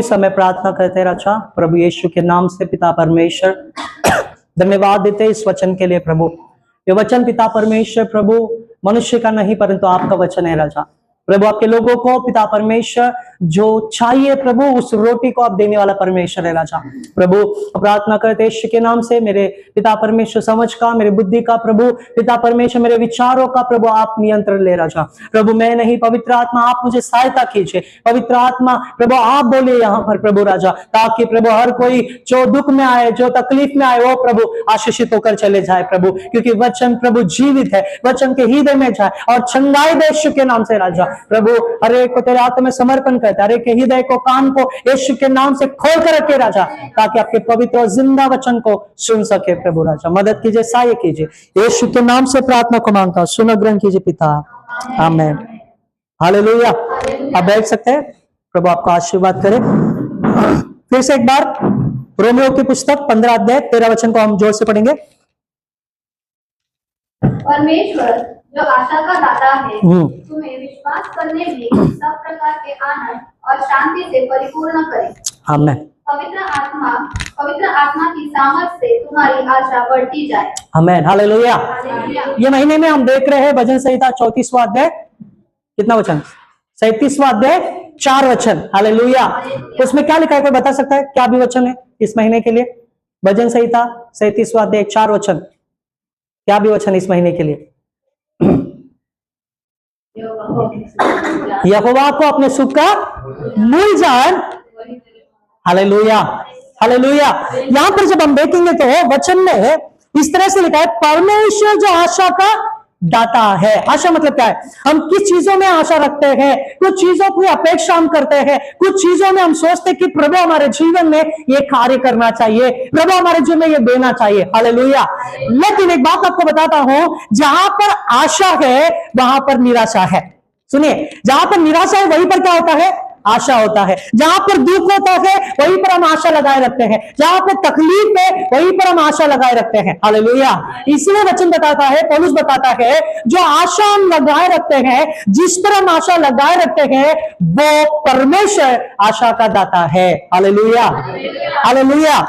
इस समय प्रार्थना करते रचा प्रभु यीशु के नाम से पिता परमेश्वर धन्यवाद देते इस वचन के लिए प्रभु। ये वचन पिता परमेश्वर प्रभु मनुष्य का नहीं परंतु आपका वचन है राजा। प्रभु आपके लोगों को पिता परमेश्वर जो चाहिए प्रभु उस रोटी को आप देने वाला परमेश्वर है राजा। प्रभु प्रार्थना करते यीशु के नाम से मेरे पिता परमेश्वर समझ का, मेरे बुद्धि का प्रभु पिता परमेश्वर, मेरे विचारों का प्रभु आप नियंत्रण ले राजा। प्रभु मैं नहीं, पवित्र आत्मा आप मुझे सहायता कीजिए। पवित्र आत्मा प्रभु आप बोलिए यहाँ पर प्रभु राजा, ताकि प्रभु हर कोई जो दुख में आए, जो तकलीफ में आए, वो प्रभु आशीषित होकर चले जाए प्रभु, क्योंकि वचन प्रभु जीवित है, वचन के हृदय में जाए और छंगाई दे यीशु के नाम से राजा। प्रभु हर एक को तेरे हाथ में समर्पण करता है, हर एक के हृदय को, कान को यीशु के नाम से खोल कर रखे राजा, ताकि आपके पवित्र और जिंदा वचन को सुन सके प्रभु राजा। मदद कीजिए, सहाय कीजिए, यीशु के नाम से प्रार्थना को मांगता हूं, सुनो ग्रहण कीजिए पिता, आमीन, हालेलुया। आप बैठ सकते हैं, प्रभु आपका आशीर्वाद करे। फिर से एक बार रोमियो की पुस्तक 15 अध्याय 13 वचन को हम जोर से पढ़ेंगे। परमेश्वर जो आशा का दाता है तुम्हें विश्वास करने में सब प्रकार के आनंद और शांति से परिपूर्ण करे। आमीन। पवित्र आत्मा की सामर्थ से तुम्हारी आशा बढ़ती जाए। आमीन, हालेलुया। ये महीने में हम देख रहे हैं भजन संहिता 34वां अध्याय, कितना वचन? 37वां अध्याय 4 वचन, हालेलुया। तो उसमें क्या लिखा है, कोई बता सकता है क्या भी वचन है इस महीने के लिए? भजन संहिता 37वां अध्याय 4 वचन, क्या भी वचन इस महीने के लिए? यहोवा को अपने सुख का मूल जान, हालेलुया, हालेलुया। यहां पर जब हम देखेंगे तो वचन में इस तरह से लिखा है, परमेश्वर जो आशा का दाता है। आशा मतलब क्या है? हम किस चीजों में आशा रखते हैं, कुछ चीजों की अपेक्षा हम करते हैं, कुछ चीजों में हम सोचते हैं कि प्रभु हमारे जीवन में ये कार्य करना चाहिए, प्रभु हमारे जीवन में ये देना चाहिए, हालेलुया। लेकिन एक बात आपको बताता हूं, जहां पर आशा है वहां पर निराशा है। सुनिए, जहां पर निराशा है वहीं पर क्या होता है? आशा होता है। जहां पर दुख होता है वहीं पर हम आशा लगाए रखते हैं, जहां पर तकलीफ है वहीं पर हम आशा लगाए रखते हैं, हालेलुया। इसलिए वचन बताता है, पौलुस बताता है, जो आशा हम लगाए रखते हैं, जिस पर हम आशा लगाए रखते हैं, वो परमेश्वर आशा का दाता है, हालेलुया, हालेलुया।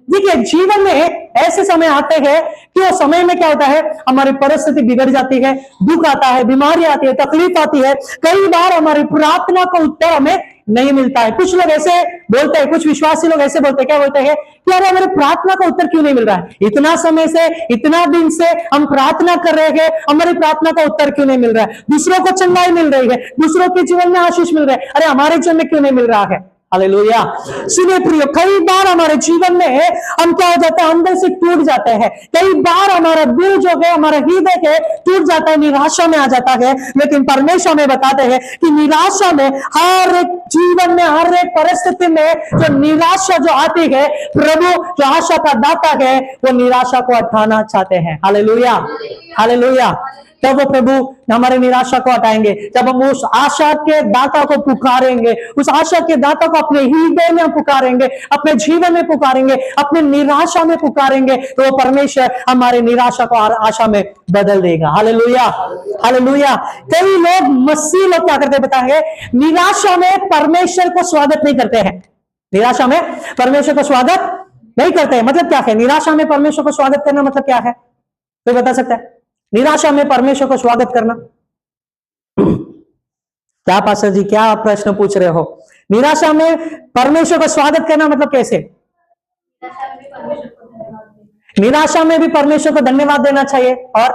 देखिए, जीवन में ऐसे समय आते हैं कि वो समय में क्या होता है, हमारी परिस्थिति बिगड़ जाती है, दुख आता है, बीमारी आती है, तकलीफ आती है। कई बार हमारी प्रार्थना का उत्तर हमें नहीं मिलता है। कुछ लोग ऐसे बोलते हैं, कुछ विश्वासी लोग ऐसे बोलते हैं, क्या बोलते हैं कि अरे हमारी प्रार्थना का उत्तर क्यों नहीं मिल रहा है? इतना समय से, इतना दिन से हम प्रार्थना कर रहे हैं, हमारी प्रार्थना का उत्तर क्यों नहीं मिल रहा है? दूसरों को चंगाई मिल रही है, दूसरों के जीवन में आशीष मिल रहा है, अरे हमारे जीवन में क्यों नहीं मिल रहा है? हालेलुया। सुनिए प्रिय, कई बार हमारे जीवन में हम क्या हो जाते हैं, अंदर से टूट जाते हैं। कई बार हमारा दिल जो है, हमारा हृदय है, टूट जाता है, निराशा में आ जाता है। लेकिन परमेश्वर में बताते हैं कि निराशा में, हर एक जीवन में, हर एक परिस्थिति में जो निराशा जो आती है, प्रभु जो आशा का दाता है, वो निराशा को हटाना चाहते हैं, हालेलुया, हालेलुया। तब वो प्रभु हमारे निराशा को हटाएंगे, जब हम उस आशा के दाता को पुकारेंगे, उस आशा के दाता को अपने हृदय में पुकारेंगे, अपने जीवन में पुकारेंगे, अपने निराशा में पुकारेंगे, तो वो परमेश्वर हमारे निराशा को आशा में बदल देगा, हालेलुया, हालेलुया। कई लोग, मसीह लोग क्या करते बताएंगे, निराशा में परमेश्वर को स्वागत नहीं करते हैं। निराशा में परमेश्वर को स्वागत नहीं करते हैं। मतलब क्या है निराशा में परमेश्वर को स्वागत करना? मतलब क्या है, कोई बता सकता है? निराशा में परमेश्वर को स्वागत करना क्या? पास्टर जी क्या आप प्रश्न पूछ रहे हो? निराशा में परमेश्वर को स्वागत करना मतलब कैसे? निराशा में भी परमेश्वर को धन्यवाद देना चाहिए, और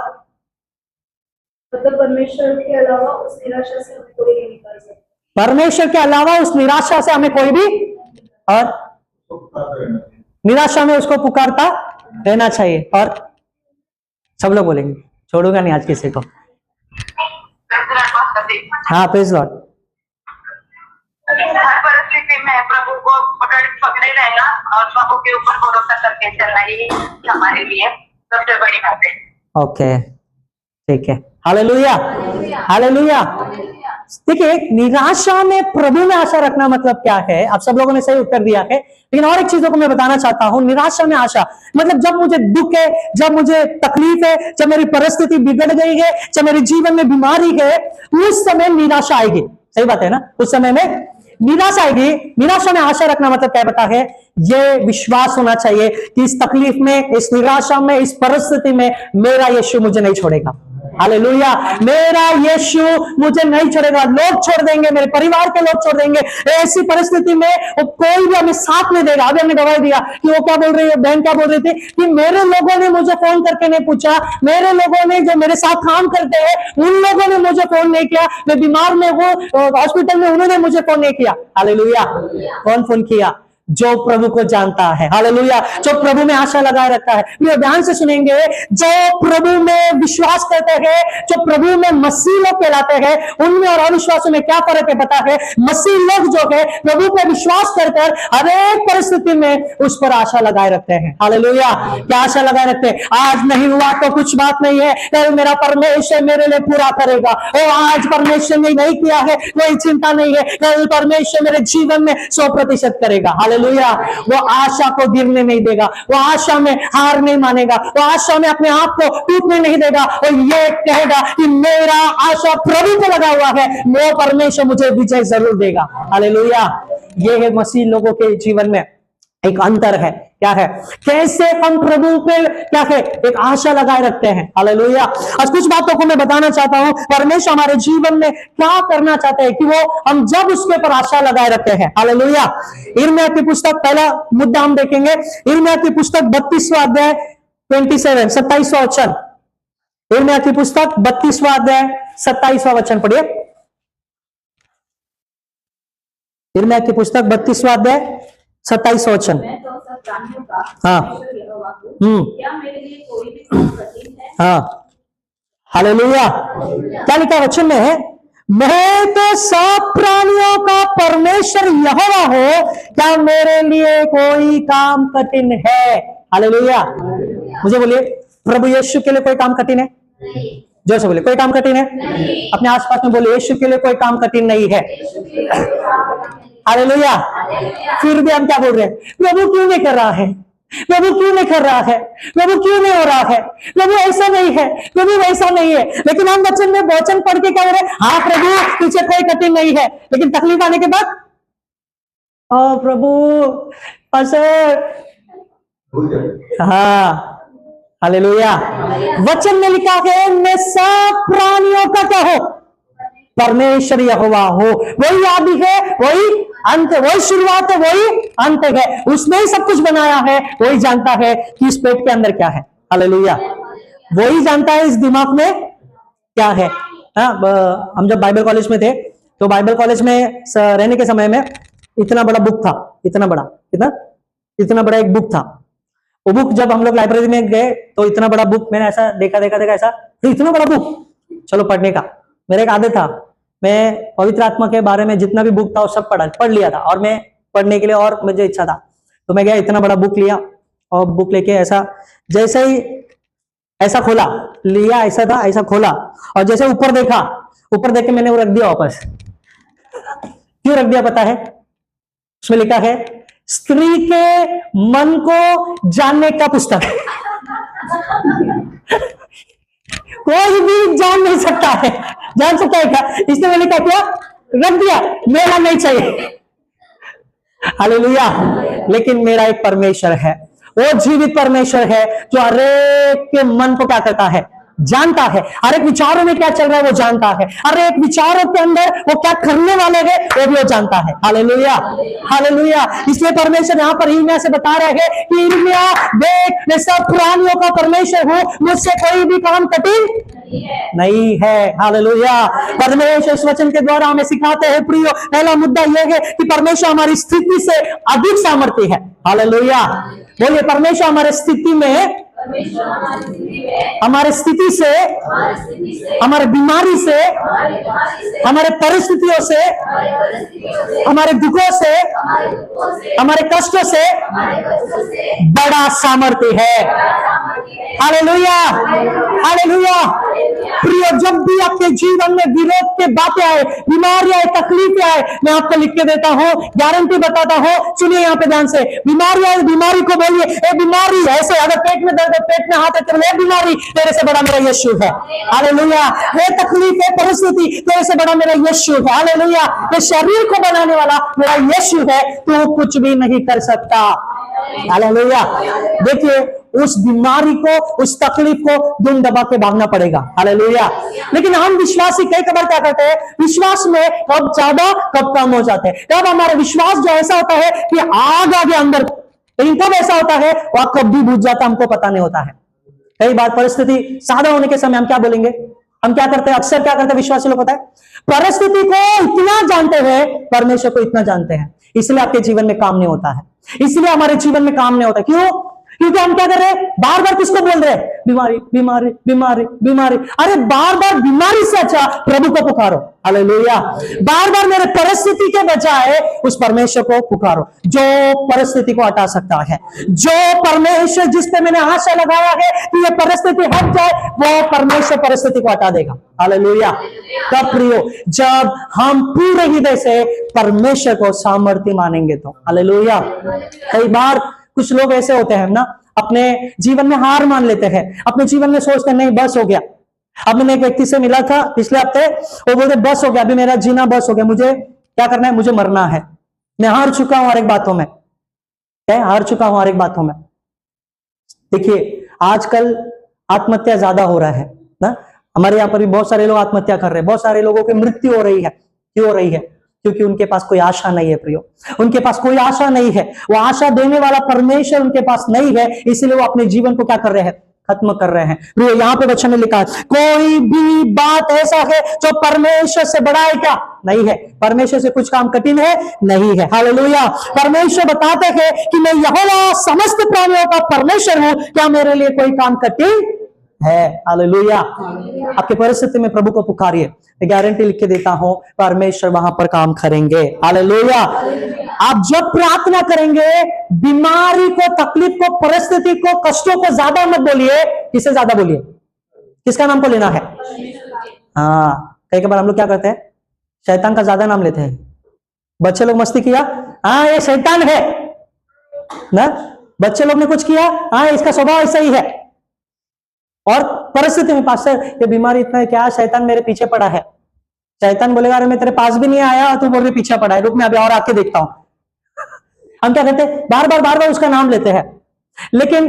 मतलब परमेश्वर के अलावा उस निराशा से हमें कोई नहीं निकाल सकता। परमेश्वर के अलावा उस निराशा से हमें कोई भी, और निराशा में उसको पुकारता रहना चाहिए। और सब लोग बोलेंगे, छोड़ूंगा नहीं आज किसी को। हाँ, प्रेज़ लॉर्ड। हर परिस्थिति में प्रभु को पकड़े रहना और प्रभु के ऊपर भरोसा करके चलना, ये हमारे लिए सबसे बड़ी बात है। ओके, ठीक है, हालेलुया, हालेलुया। देखिए, निराशा में प्रभु में आशा रखना मतलब क्या है? आप सब लोगों ने सही उत्तर दिया है, लेकिन और एक चीजों को मैं बताना चाहता हूं। निराशा में आशा मतलब जब मुझे दुख है, जब मुझे तकलीफ है, जब मेरी परिस्थिति बिगड़ गई है, जब मेरे जीवन में बीमारी है, उस समय निराशा आएगी। सही बात है ना? उस समय में निराशा आएगी। निराशा में आशा रखना मतलब क्या पता है? ये विश्वास होना चाहिए कि इस तकलीफ में, इस निराशा में, इस परिस्थिति में मेरा यीशु मुझे नहीं छोड़ेगा। हालेलुया, मेरा यीशु मुझे नहीं छोड़ेगा। लोग छोड़ देंगे, मेरे परिवार के लोग छोड़ देंगे, ऐसी परिस्थिति में वो कोई भी हमें साथ नहीं देगा। अभी हमने गवाही दिया कि वो क्या बोल रही है, बहन क्या बोल रही थी कि मेरे लोगों ने मुझे फोन करके नहीं पूछा, मेरे लोगों ने जो मेरे साथ काम करते हैं उन लोगों ने मुझे फोन नहीं किया, मैं बीमार में हूँ हॉस्पिटल में, उन्होंने मुझे फोन नहीं किया। हालेलुया, कौन फोन किया? जो प्रभु को जानता है। हालेलुया, जो प्रभु में आशा लगाए रखता है। ये ध्यान से सुनेंगे, जो प्रभु में विश्वास करते हैं, जो प्रभु में मसीह लोग कहलाते हैं, उनमें और अविश्वासों में क्या फर्क है पता है? मसीह लोग जो है प्रभु पर विश्वास कर हर एक परिस्थिति में उस पर आशा लगाए रखते हैं। हालेलुया, क्या आशा लगाए रखते हैं? आज नहीं हुआ तो कुछ बात नहीं है, कल मेरा परमेश्वर मेरे लिए पूरा करेगा। ओ आज परमेश्वर ने नहीं किया है, कोई चिंता नहीं है, कल परमेश्वर मेरे जीवन में 100% करेगा। हालेलुया, वो आशा को गिरने नहीं देगा, वो आशा में हार नहीं मानेगा, वो आशा में अपने आप को टूटने नहीं देगा, और ये कहेगा कि मेरा आशा प्रभु पे लगा हुआ है, वो परमेश्वर मुझे विजय जरूर देगा। हालेलुया, ये है मसीह लोगों के जीवन में एक अंतर है। क्या है? कैसे हम प्रभु पे क्या है? एक आशा लगाए रखते हैं। हालेलुया, आज कुछ बातों को मैं बताना चाहता हूं, परमेश्वर हमारे जीवन में क्या करना चाहते हैं कि वो हम जब उसके ऊपर आशा लगाए रखते हैं। हालेलुया, यिर्मयाह की पुस्तक, पहला मुद्दा हम देखेंगे, यिर्मयाह की पुस्तक 32वां अध्याय 27वां वचन। यिर्मयाह की पुस्तक 32वां अध्याय 27वां वचन पढ़िए। यिर्मयाह की पुस्तक 32वां अध्याय 27वां वचन। मैं तो सब प्राणियों का हाँ। परमेश्वर यहोवा हूँ। क्या मेरे लिए कोई भी काम कठिन है? हाँ, हालेलुया, क्या लिखा वचन में है? मैं तो सब प्राणियों का परमेश्वर यहोवा हो, क्या मेरे लिए कोई काम कठिन है? हालेलुया, मुझे बोलिए, प्रभु यीशु के लिए कोई काम कठिन है? जोर से बोलिए, कोई काम कठिन है? अपने आसपास में बोलिए, यीशु के लिए कोई काम कठिन नहीं है। हालेलुया, फिर भी हम क्या बोल रहे हैं? प्रभु क्यों नहीं कर रहा है? प्रभु क्यों नहीं कर रहा है? प्रभु क्यों नहीं हो रहा है? प्रभु ऐसा नहीं है, प्रभु वैसा नहीं है। लेकिन हम वचन पढ़ के क्या बोल रहे हैं? हाँ प्रभु, तुझे कोई कठिन नहीं है। लेकिन तकलीफ आने के बाद, ओ प्रभु असर, हाँ, हालेलुया, वचन में लिखा है मैं सब प्राणियों का क्या हो? परमेश्वर यहोवा हो। वही आदि है, वही अंत, वही शुरुआत है, वही अंत है। उसने ही सब कुछ बनाया है, वही जानता है कि इस पेट के अंदर क्या है। हालेलुया, वही जानता है इस दिमाग में क्या है। हम जब बाइबल कॉलेज में थे तो बाइबल कॉलेज में रहने के समय में इतना बड़ा बुक था, इतना बड़ा एक बुक था। वो बुक जब हम लोग लाइब्रेरी में गए तो इतना बड़ा बुक मैंने ऐसा देखा ऐसा, तो इतना बड़ा बुक, चलो पढ़ने का। मेरा एक आदत था, मैं पवित्र आत्मा के बारे में जितना भी बुक था वो सब पढ़ लिया था, और मैं पढ़ने के लिए और मुझे इच्छा था, तो मैं गया, इतना बड़ा बुक लिया, और बुक लेके ऐसा, जैसे ही ऐसा खोला, लिया ऐसा था, ऐसा खोला, और जैसे ऊपर देख के मैंने वो रख दिया वापस। क्यों रख दिया पता है? उसमें लिखा है स्त्री के मन को जानने का पुस्तक। कोई भी जान नहीं सकता है, जान सकता है क्या? इसने मैंने क्या किया? रख दिया, मेरा नहीं चाहिए। हालेलुया, लेकिन मेरा एक परमेश्वर है, वो जीवित परमेश्वर है, जो हर एक के मन को क्या करता है? जानता है। हर एक विचारों में क्या चल रहा है वो जानता है। हर एक विचारों के अंदर वो क्या करने वाले हैं वो भी वो जानता है। Hallelujah, hallelujah. इसलिए परमेश्वर यहाँ पर यिर्मयाह से बता रहे हैं कि यिर्मयाह देख, मैं सब प्राणियों का परमेश्वर हूँ, मुझसे कोई भी काम कठिन नहीं है। हालेलुया, परमेश्वर इस वचन के द्वारा हमें सिखाते हैं प्रियो, पहला मुद्दा यह है कि परमेश्वर हमारी स्थिति से अधिक सामर्थ्य है। हालेलुया, बोलिए, परमेश्वर हमारे स्थिति में, हमारे स्थिति से, हमारे बीमारी से, हमारे परिस्थितियों से, हमारे दुखों से, हमारे कष्टों से बड़ा सामर्थ्य है। Hallelujah, hallelujah. प्रिय, जब भी आपके जीवन में विरोध के बातें आए, बीमारी आए, तकलीफें आए, मैं आपको लिख के देता हूं, गारंटी बताता हूं, सुनिए यहाँ पे ध्यान से। बीमारी आए, बीमारी को बोलिए, ए बीमारी, ऐसे अगर पेट में दर्द है, पेट में हाथ है, तेरे बीमारी, तेरे से बड़ा मेरा यीशु है। हालेलुया। ये तकलीफ है, परिस्थिति, तेरे से बड़ा मेरा यीशु है। हालेलुया। ये शरीर को बनाने वाला मेरा यीशु है, तू कुछ भी नहीं कर सकता। हालेलुया। देखिए, उस बीमारी को, उस तकलीफ को दुम दबा के भागना पड़ेगा। हालेलुया। लेकिन हम विश्वासी कई बार क्या करते हैं, विश्वास में कब ज्यादा कब कम हो जाते हैं। तब हमारा विश्वास जो ऐसा होता है कि आग आगे अंदर, लेकिन कब ऐसा होता है वह कब भी बुझ जाता, हमको पता नहीं होता है। कई बार परिस्थिति सादा होने के समय हम क्या बोलेंगे, हम क्या करते हैं, अक्सर क्या करते हैं विश्वासी लोग, पता है, परिस्थिति को इतना जानते हैं, परमेश्वर को इतना जानते हैं, इसलिए आपके जीवन में काम नहीं होता है, इसलिए हमारे जीवन में काम नहीं होता। क्यों? क्योंकि हम क्या कर रहे हैं, बार बार किसको बोल रहे हैं, बीमारी बीमारी बीमारी बीमारी। अरे बार बार बीमारी से अच्छा प्रभु को पुकारो। हालेलुया। बार बार मेरे परिस्थिति के बजाय उस परमेश्वर को पुकारो जो परिस्थिति को हटा सकता है, जो परमेश्वर जिस पे मैंने आशा लगाया है कि ये परिस्थिति हट जाए, वो परमेश्वर परिस्थिति को हटा देगा। हालेलुया। तब प्रियो, जब हम पूरे हृदय से परमेश्वर को सामर्थ्य मानेंगे तो। हालेलुया। कई बार कुछ लोग ऐसे होते हैं ना, अपने जीवन में हार मान लेते हैं, अपने जीवन में सोचते हैं नहीं बस हो गया। अब मैंने एक व्यक्ति से मिला था पिछले हफ्ते, वो बोलते बस हो गया, अभी मेरा जीना बस हो गया, मुझे क्या करना है, मुझे मरना है, मैं हार चुका हूं हर एक बातों में, हार चुका हूं हर एक बातों में। देखिए, आजकल आत्महत्या ज्यादा हो रहा है ना, हमारे यहाँ पर भी बहुत सारे लोग आत्महत्या कर रहे हैं, बहुत सारे लोगों की मृत्यु हो रही है। क्यों हो रही है? क्योंकि उनके पास कोई आशा नहीं है प्रियो, उनके पास कोई आशा नहीं है, वो आशा देने वाला परमेश्वर उनके पास नहीं है, इसलिए वो अपने जीवन को क्या कर रहे हैं, खत्म कर रहे हैं। प्रियो, यहाँ पे वचन में लिखा है, कोई भी बात ऐसा है जो परमेश्वर से बड़ा है क्या? नहीं है। परमेश्वर से कुछ काम कठिन है? नहीं है। हालेलुया। परमेश्वर बताते हैं कि मैं यहोवा समस्त प्राणियों का परमेश्वर हूं, क्या मेरे लिए कोई काम कठिन है? हालेलुया। आपके परिस्थिति में प्रभु को पुकारिए, मैं गारंटी लिख के देता हूं, परमेश्वर वहां पर काम करेंगे। हालेलुया। आप जब प्रार्थना करेंगे, बीमारी को, तकलीफ को, परिस्थिति को, कष्टों को ज्यादा मत बोलिए। किसे ज्यादा बोलिए? किसका नाम को लेना है? हाँ, कई बार हम लोग क्या करते हैं, शैतान का ज्यादा नाम लेते हैं। बच्चे लोग मस्ती किया, हाँ ये शैतान है ना, बच्चे लोग ने कुछ किया, हाँ इसका स्वभाव ऐसा ही है। और परिस्थिति में पास्टर ये बीमारी इतना है, क्या शैतान मेरे पीछे पड़ा है। शैतान बोलेगा अरे मैं तेरे पास भी नहीं आया, तू बोल रही पीछे पड़ा है, रुक मैं अभी और आके देखता हूं। हम क्या कहते हैं, बार बार उसका नाम लेते हैं। लेकिन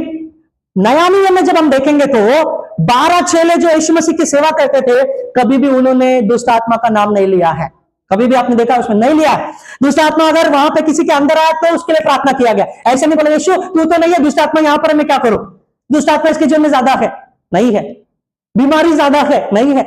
नया नियम में जब हम देखेंगे तो 12 चेले जो यीशु मसीह की सेवा करते थे, कभी भी उन्होंने दुष्ट आत्मा का नाम नहीं लिया है। कभी भी आपने देखा उसमें नहीं लिया है। दुष्ट आत्मा अगर वहां पे किसी के अंदर आया तो उसके लिए प्रार्थना किया गया, ऐसे नहीं बोले यीशु तू तो नहीं है, दुष्ट आत्मा यहां पर मैं क्या करूं, दुष्ट आत्मा इसके जीवन में ज्यादा है, नहीं है, बीमारी ज्यादा है, नहीं है।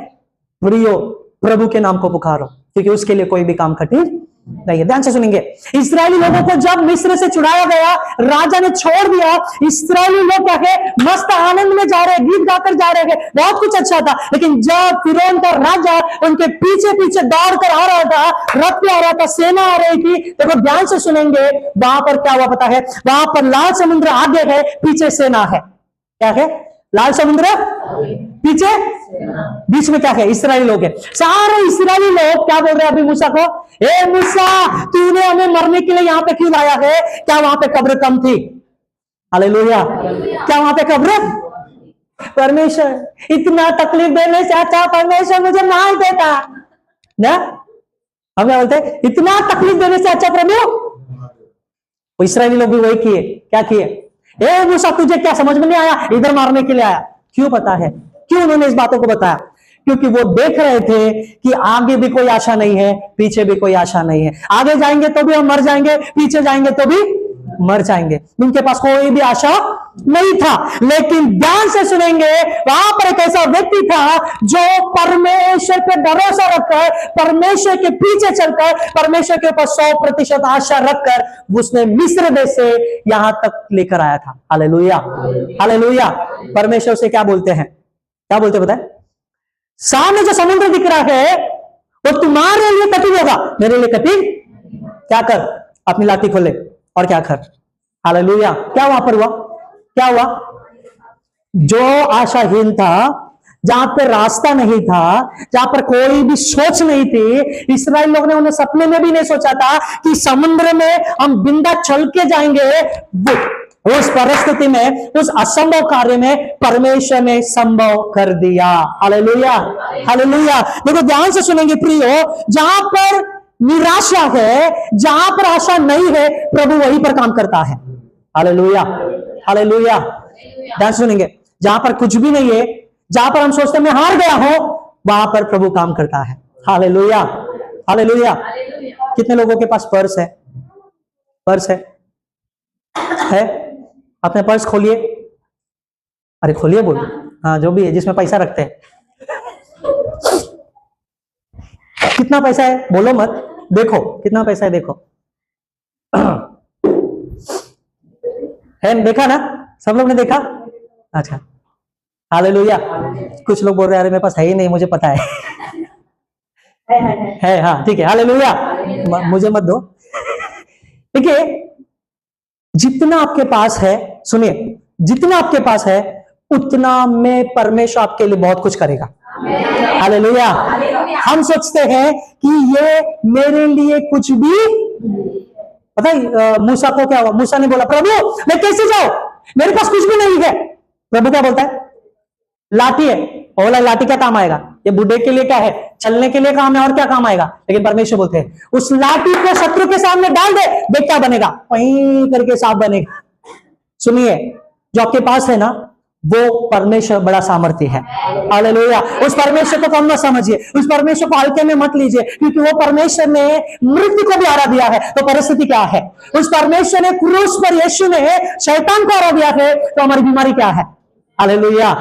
प्रियो, प्रभु के नाम को पुकारो, क्योंकि उसके लिए कोई भी काम कठिन नहीं है। ध्यान से सुनेंगे, इस्राएली लोगों को जब मिस्र से छुड़ाया गया, राजा ने छोड़ दिया, इस्राएली लोग क्या है, मस्त आनंद में जा रहे, गीत गाकर जा रहे हैं, बहुत कुछ अच्छा था। लेकिन जब फिरौन का राजा उनके पीछे पीछे दौड़ कर आ रहा था, रथ पे आ रहा था, सेना आ रही थी, देखो ध्यान से सुनेंगे, वहां पर क्या हुआ पता है, वहां पर लाल समुद्र आगे है, पीछे सेना है। क्या है? लाल समुद्र पीछे, बीच में क्या है, इस्राएली लोग है। सारे इस्राएली लोग क्या बोल रहे हैं अभी मूसा को, ए मूसा तूने हमें मरने के लिए यहाँ पे क्यों लाया है? क्या वहां पे कब्र कम थी? हालेलुया। क्या वहां पे कब्र? परमेश्वर इतना तकलीफ देने से अच्छा परमेश्वर मुझे मार देता ना। हमें बोलते इतना तकलीफ देने से अच्छा प्रभु। इस्राएली लोग भी वही किए। क्या किए? ए मूसा तुझे क्या समझ में नहीं आया, इधर मारने के लिए आया। क्यों पता है क्यों उन्होंने इस बातों को बताया? क्योंकि वो देख रहे थे कि आगे भी कोई आशा नहीं है, पीछे भी कोई आशा नहीं है। आगे जाएंगे तो भी हम मर जाएंगे, पीछे जाएंगे तो भी मर जाएंगे। उनके पास कोई भी आशा नहीं था। लेकिन ध्यान से सुनेंगे, वहां पर एक ऐसा व्यक्ति था जो परमेश्वर पे भरोसा रखकर, परमेश्वर के पीछे चलकर, परमेश्वर के ऊपर 100% आशा रखकर उसने मिस्र देश से यहां तक लेकर आया था। Hallelujah, hallelujah. परमेश्वर से क्या बोलते हैं, क्या बोलते पता है? सामने जो समुद्र दिख रहा है वो तुम्हारे लिए कठिन होगा, मेरे लिए कठिन। क्या कर, अपनी लाठी खोले और क्या कर। हालेलुया। क्या वहां पर हुआ? क्या हुआ? जो आशाहीन था, जहां पर रास्ता नहीं था, जहां पर कोई भी सोच नहीं थी, इस्राएल लोग ने उन्हें सपने में भी नहीं सोचा था कि समुद्र में हम बिंदा चल के जाएंगे। उस परिस्थिति में, उस असंभव कार्य में परमेश्वर ने संभव कर दिया। Hallelujah, hallelujah. देखो ध्यान से सुनेंगे प्रियो, जहां पर निराशा है, जहां पर आशा नहीं है, प्रभु वहीं पर काम करता है। Hallelujah, hallelujah. ध्यान से सुनेंगे, जहां पर कुछ भी नहीं है, जहां पर हम सोचते हैं मैं हार गया हूं, वहां पर प्रभु काम करता है। Hallelujah, hallelujah. कितने लोगों के पास पर्स है? पर्स है? अपने पर्स खोलिए। अरे खोलिए, बोलिए। हाँ, जो भी है, जिसमें पैसा रखते हैं। कितना पैसा है बोलो मत, देखो कितना पैसा है, देखो। है, देखा ना? सब लोग ने देखा? अच्छा, हालेलुया। कुछ लोग बोल रहे हैं अरे मेरे पास है ही नहीं, मुझे पता है। है, हाँ ठीक है, हालेलुया। मुझे मत दो। देखिए, जितना आपके पास है, सुनिए, जितना आपके पास है उतना में परमेश्वर आपके लिए बहुत कुछ करेगा। हालेलुया। हम सोचते हैं कि ये मेरे लिए कुछ भी, पता है मूसा को क्या हुआ? मूसा ने बोला प्रभु मैं कैसे जाऊं, मेरे पास कुछ भी नहीं है। प्रभु क्या बोलता है? लाठी है। बोला लाठी क्या काम आएगा? ये बूढ़े के लिए क्या है? चलने के लिए काम है, और क्या काम आएगा? लेकिन परमेश्वर बोलते हैं उस लाठी को शत्रु के सामने डाल दे, देख क्या बनेगा? वहीं करके सांप बनेगा। सुनिए, जो आपके पास है ना, वो परमेश्वर बड़ा सामर्थ्य है। हालेलुया। उस परमेश्वर को कम ना समझिए, उस परमेश्वर को हल्के में मत लीजिए, क्योंकि वो परमेश्वर ने मृत्यु को भी हरा दिया है। तो परिस्थिति क्या है? उस परमेश्वर ने क्रूस पर, यीशु ने शैतान को हरा दिया है, तो हमारी बीमारी क्या है? हालेलुया।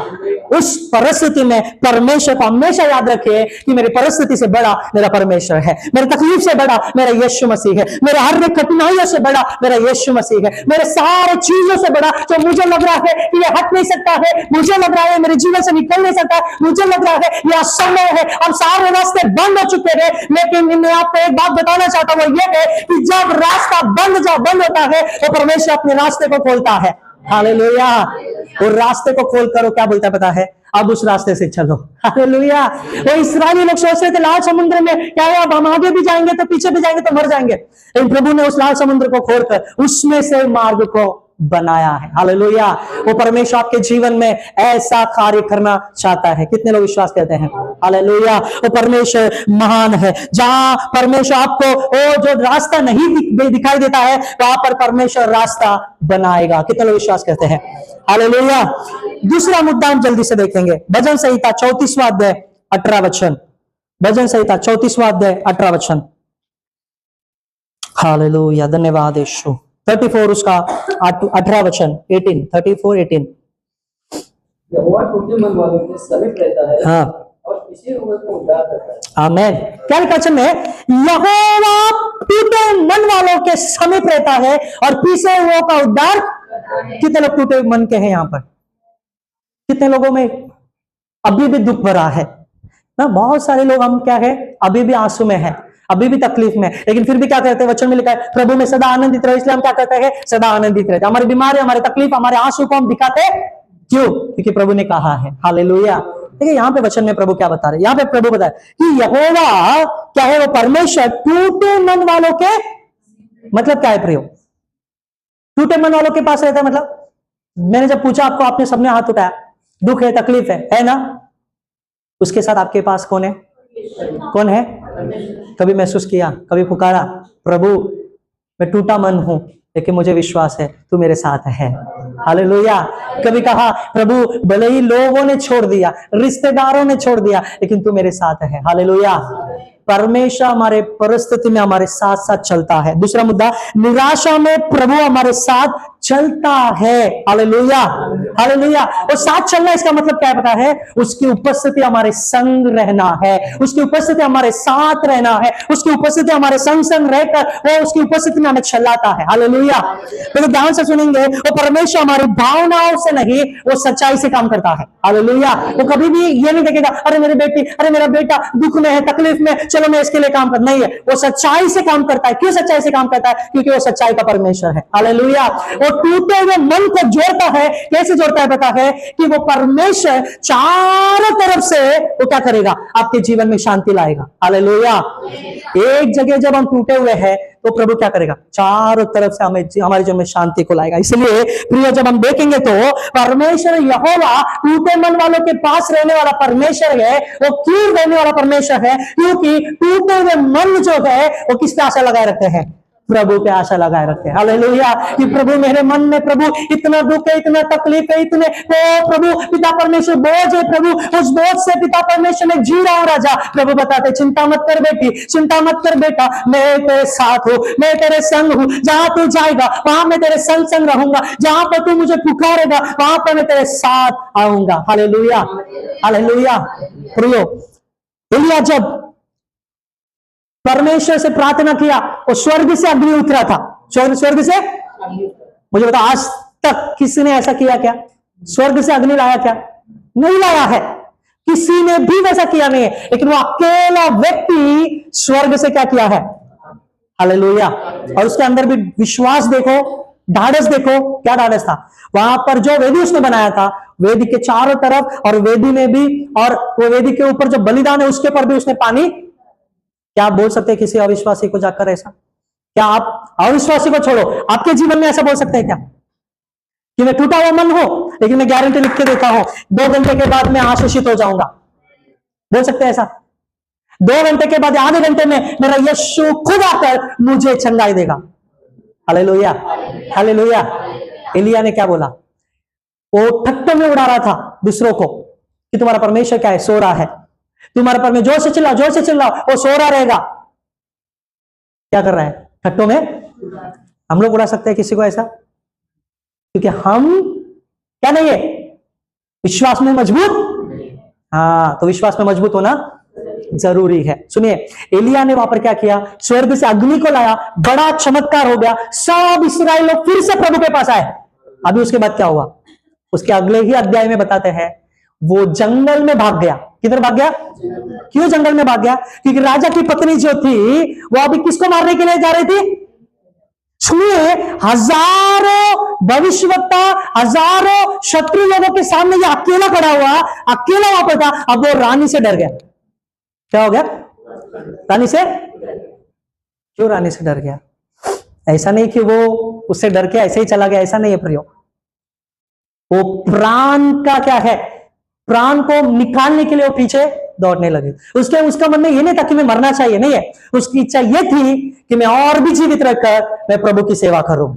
उस परिस्थिति में परमेश्वर को हमेशा याद रखिए कि मेरी परिस्थिति से बड़ा मेरा परमेश्वर है, मेरी तकलीफ से बड़ा मेरा यीशु मसीह है, मेरे हर एक कठिनाइयों से बड़ा मेरा यीशु मसीह है, मेरे सारे चीजों से बड़ा जो मुझे लग रहा है कि ये हट नहीं सकता है, मुझे लग रहा है मेरे जीवन से निकल नहीं सकता, मुझे लग रहा है ये असंभव है, अब सारे रास्ते बंद हो चुके हैं। लेकिन मैं आपको एक बात बताना चाहता हूं, वो ये है कि जब रास्ता बंद होता है तो परमेश्वर अपने रास्ते को खोलता है। हालेलुया। और रास्ते को खोल करो, क्या बोलता पता है? अब उस रास्ते से चलो। हालेलुया। वो इस्राएली लोग सोच रहे थे लाल समुद्र में क्या है, अब हम आगे भी जाएंगे तो पीछे भी जाएंगे तो मर जाएंगे, लेकिन प्रभु ने उस लाल समुद्र को खोलकर उसमें से मार्ग को बनाया है। हालेलुया। वो परमेश्वर आपके जीवन में ऐसा कार्य करना चाहता है। कितने लोग विश्वास करते हैं? हालेलुया। वो परमेश्वर महान है। जहां परमेश्वर आपको वो जो रास्ता नहीं दिखाई देता है, वहां पर परमेश्वर रास्ता बनाएगा। कितने लोग विश्वास करते हैं? हालेलुया। दूसरा मुद्दा हम जल्दी से देखेंगे, भजन संहिता 34वां अध्याय 18 वचन। भजन संहिता 34वां अध्याय 18 वचन। हालेलुया, धन्यवाद यीशु। 34 उसका 18 वचन, 34:18। यहोवा टूटे मन वालों के समीप रहता है, हाँ, और किसी हुए को उद्धार करता है। आमीन। क्या वचन है? यहोवा टूटे मन वालों के समीप रहता है और पीछे हुओं का उद्धार। कितने लोग टूटे मन के हैं यहाँ पर? कितने लोगों में अभी भी दुख भरा है ना? बहुत सारे लोग हम क्या है, अभी भी आंसू में है, अभी भी तकलीफ में, लेकिन फिर भी क्या कहते हैं? वचन में लिखा है प्रभु में सदा आनंदित रहो। इसलिए हम क्या कहते हैं? सदा आनंदित रहते। हमारी बीमारी, हमारी तकलीफ, हमारे आंसू को हम दिखाते क्यों? क्योंकि प्रभु ने कहा है। हालेलुया। देखिए यहाँ पे वचन में प्रभु क्या बता रहे हैं? यहाँ पे प्रभु बताया कि यहोवा क्या है? वो परमेश्वर टूटे मन वालों के, मतलब क्या है प्रयोग? टूटे मन वालों के पास रहता है, मतलब मैंने जब पूछा आपको, आपने सबने हाथ उठाया, दुख है, तकलीफ है ना? उसके साथ आपके पास कौन है? कौन है? कभी महसूस किया, कभी पुकारा, प्रभु मैं टूटा मन हूं, लेकिन मुझे विश्वास है तू मेरे साथ है। हालेलुया। कभी कहा प्रभु भले ही लोगों ने छोड़ दिया, रिश्तेदारों ने छोड़ दिया, लेकिन तू मेरे साथ है। हालेलुया। परमेश्वर हमारे परिस्थिति में हमारे साथ साथ चलता है। दूसरा मुद्दा, निराशा में प्रभु हमारे साथ चलता है। Hallelujah, hallelujah. और साथ चलना, इसका मतलब क्या है पता है? उसकी उपस्थिति हमारे संग रहना है, उसकी उपस्थिति हमारे साथ रहना है, उसकी उपस्थिति हमारे संग संग रहकर वो उसकी उपस्थिति में हमें चलाता है। हालेलुया। तो ध्यान से सुनेंगे, वो परमेश्वर हमारी भावनाओं से नहीं, वो सच्चाई से काम करता है। हालेलुया। वो कभी भी ये नहीं देखेगा अरे मेरी बेटी, अरे मेरा बेटा दुख में है, तकलीफ में, चलो मैं इसके लिए काम कर, नहीं है। वो सच्चाई से काम करता है। क्यों सच्चाई से काम करता है? क्योंकि वो सच्चाई का परमेश्वर है। हालेलुया। वो टूटे हुए मन को जोड़ता है। कैसे जोड़ता है पता है कि वो परमेश्वर चारों तरफ से वो क्या करेगा, आपके जीवन में शांति लाएगा। हालेलुया। एक जगह जब हम टूटे हुए हैं तो प्रभु क्या करेगा, चारों तरफ से हमें हमारे जीवन में शांति को लाएगा। इसलिए प्रिय जब हम देखेंगे तो परमेश्वर यहोवा टूटे मन वालों के पास रहने वाला परमेश्वर है। वो क्यों रहने वाला परमेश्वर है, क्योंकि टूटे हुए मन जो है वो किस पे आशा लगाए रखते हैं, प्रभु पे आशा लगाए रखे। हालेलुया। कि प्रभु मेरे मन में प्रभु इतना दुख है, इतना तकलीफ है, इतने ओ प्रभु पिता परमेश्वर बोझ है, प्रभु उस बोझ से पिता परमेश्वर में जी रहा हूं राजा। प्रभु बताते चिंता मत कर बेटी, चिंता मत कर बेटा, मैं तेरे साथ हूं, मैं तेरे संग हूं। जहां तू जाएगा वहां मैं तेरे संग संग रहूंगा, जहां पर तू मुझे पुकारेगा वहां पर मैं तेरे साथ आऊंगा। Hallelujah, hallelujah. प्रियो एलिया जब परमेश्वर से प्रार्थना किया और स्वर्ग से अग्नि उतरा था, स्वर्ग से, मुझे बता आज तक किसी ने ऐसा किया क्या, स्वर्ग से अग्नि लाया क्या, नहीं लाया है, किसी ने भी वैसा किया नहीं है। लेकिन वो अकेला व्यक्ति स्वर्ग से क्या किया है, हालेलुया। और उसके अंदर भी विश्वास देखो, ढाढ़स देखो, क्या ढाढ़स था। वहां पर जो वेदी उसने बनाया था, वेदी के चारों तरफ और वेदी में भी, और वो वेदी के ऊपर जो बलिदान है उसके ऊपर भी उसने पानी। क्या आप बोल सकते हैं किसी अविश्वासी को जाकर ऐसा, क्या आप अविश्वासी को छोड़ो, आपके जीवन में ऐसा बोल सकते हैं क्या कि मैं टूटा हुआ मन हूं लेकिन मैं गारंटी लिख के देता हूं 2 घंटे के बाद मैं आशीषित हो जाऊंगा, बोल सकते हैं ऐसा? 2 घंटे के बाद, आधे घंटे में मेरा यीशु खुद आकर मुझे चंगाई देगा। Hallelujah, hallelujah. एलिया ने क्या बोला, वो ठट्ठों में उड़ा रहा था दूसरों को कि तुम्हारा परमेश्वर क्या है, सो रहा है, तुम्हारे पर में जोर से चिल्लाओ, जोर से चिल्लाओ, वो सो रहा रहेगा। क्या कर रहा है, ठट्टों में। हम लोग उड़ा सकते हैं किसी को ऐसा, क्योंकि हम क्या नहीं है, विश्वास में मजबूत। हाँ, तो विश्वास में मजबूत होना जरूरी है। सुनिए, एलिया ने वहां पर क्या किया, स्वर्ग से अग्नि को लाया, बड़ा चमत्कार हो गया, सब इस्राएल लोग फिर से प्रभु के पास आए। अभी उसके बाद क्या हुआ, उसके अगले ही अध्याय में बताते हैं, वो जंगल में भाग गया। किधर भाग गया, क्यों जंगल में भाग गया, क्योंकि राजा की पत्नी जो थी वो अभी किसको मारने के लिए जा रही थी। सुनिए, हजारों भविष्यवक्ता, हजारों शत्रु लोगों के सामने ये अकेला खड़ा हुआ, अकेला वहां पर था। अब वो रानी से डर गया। क्या हो गया, रानी से, क्यों रानी से डर गया? ऐसा नहीं कि वो उससे डर के ऐसे ही चला गया, ऐसा नहीं है प्रियो। वो प्राण का क्या है, प्राण को निकालने के लिए वो पीछे दौड़ने लगे। उसका मन में ये नहीं था कि मैं मरना चाहिए, नहीं है, उसकी इच्छा ये थी कि मैं और भी जीवित रहकर मैं प्रभु की सेवा करूं।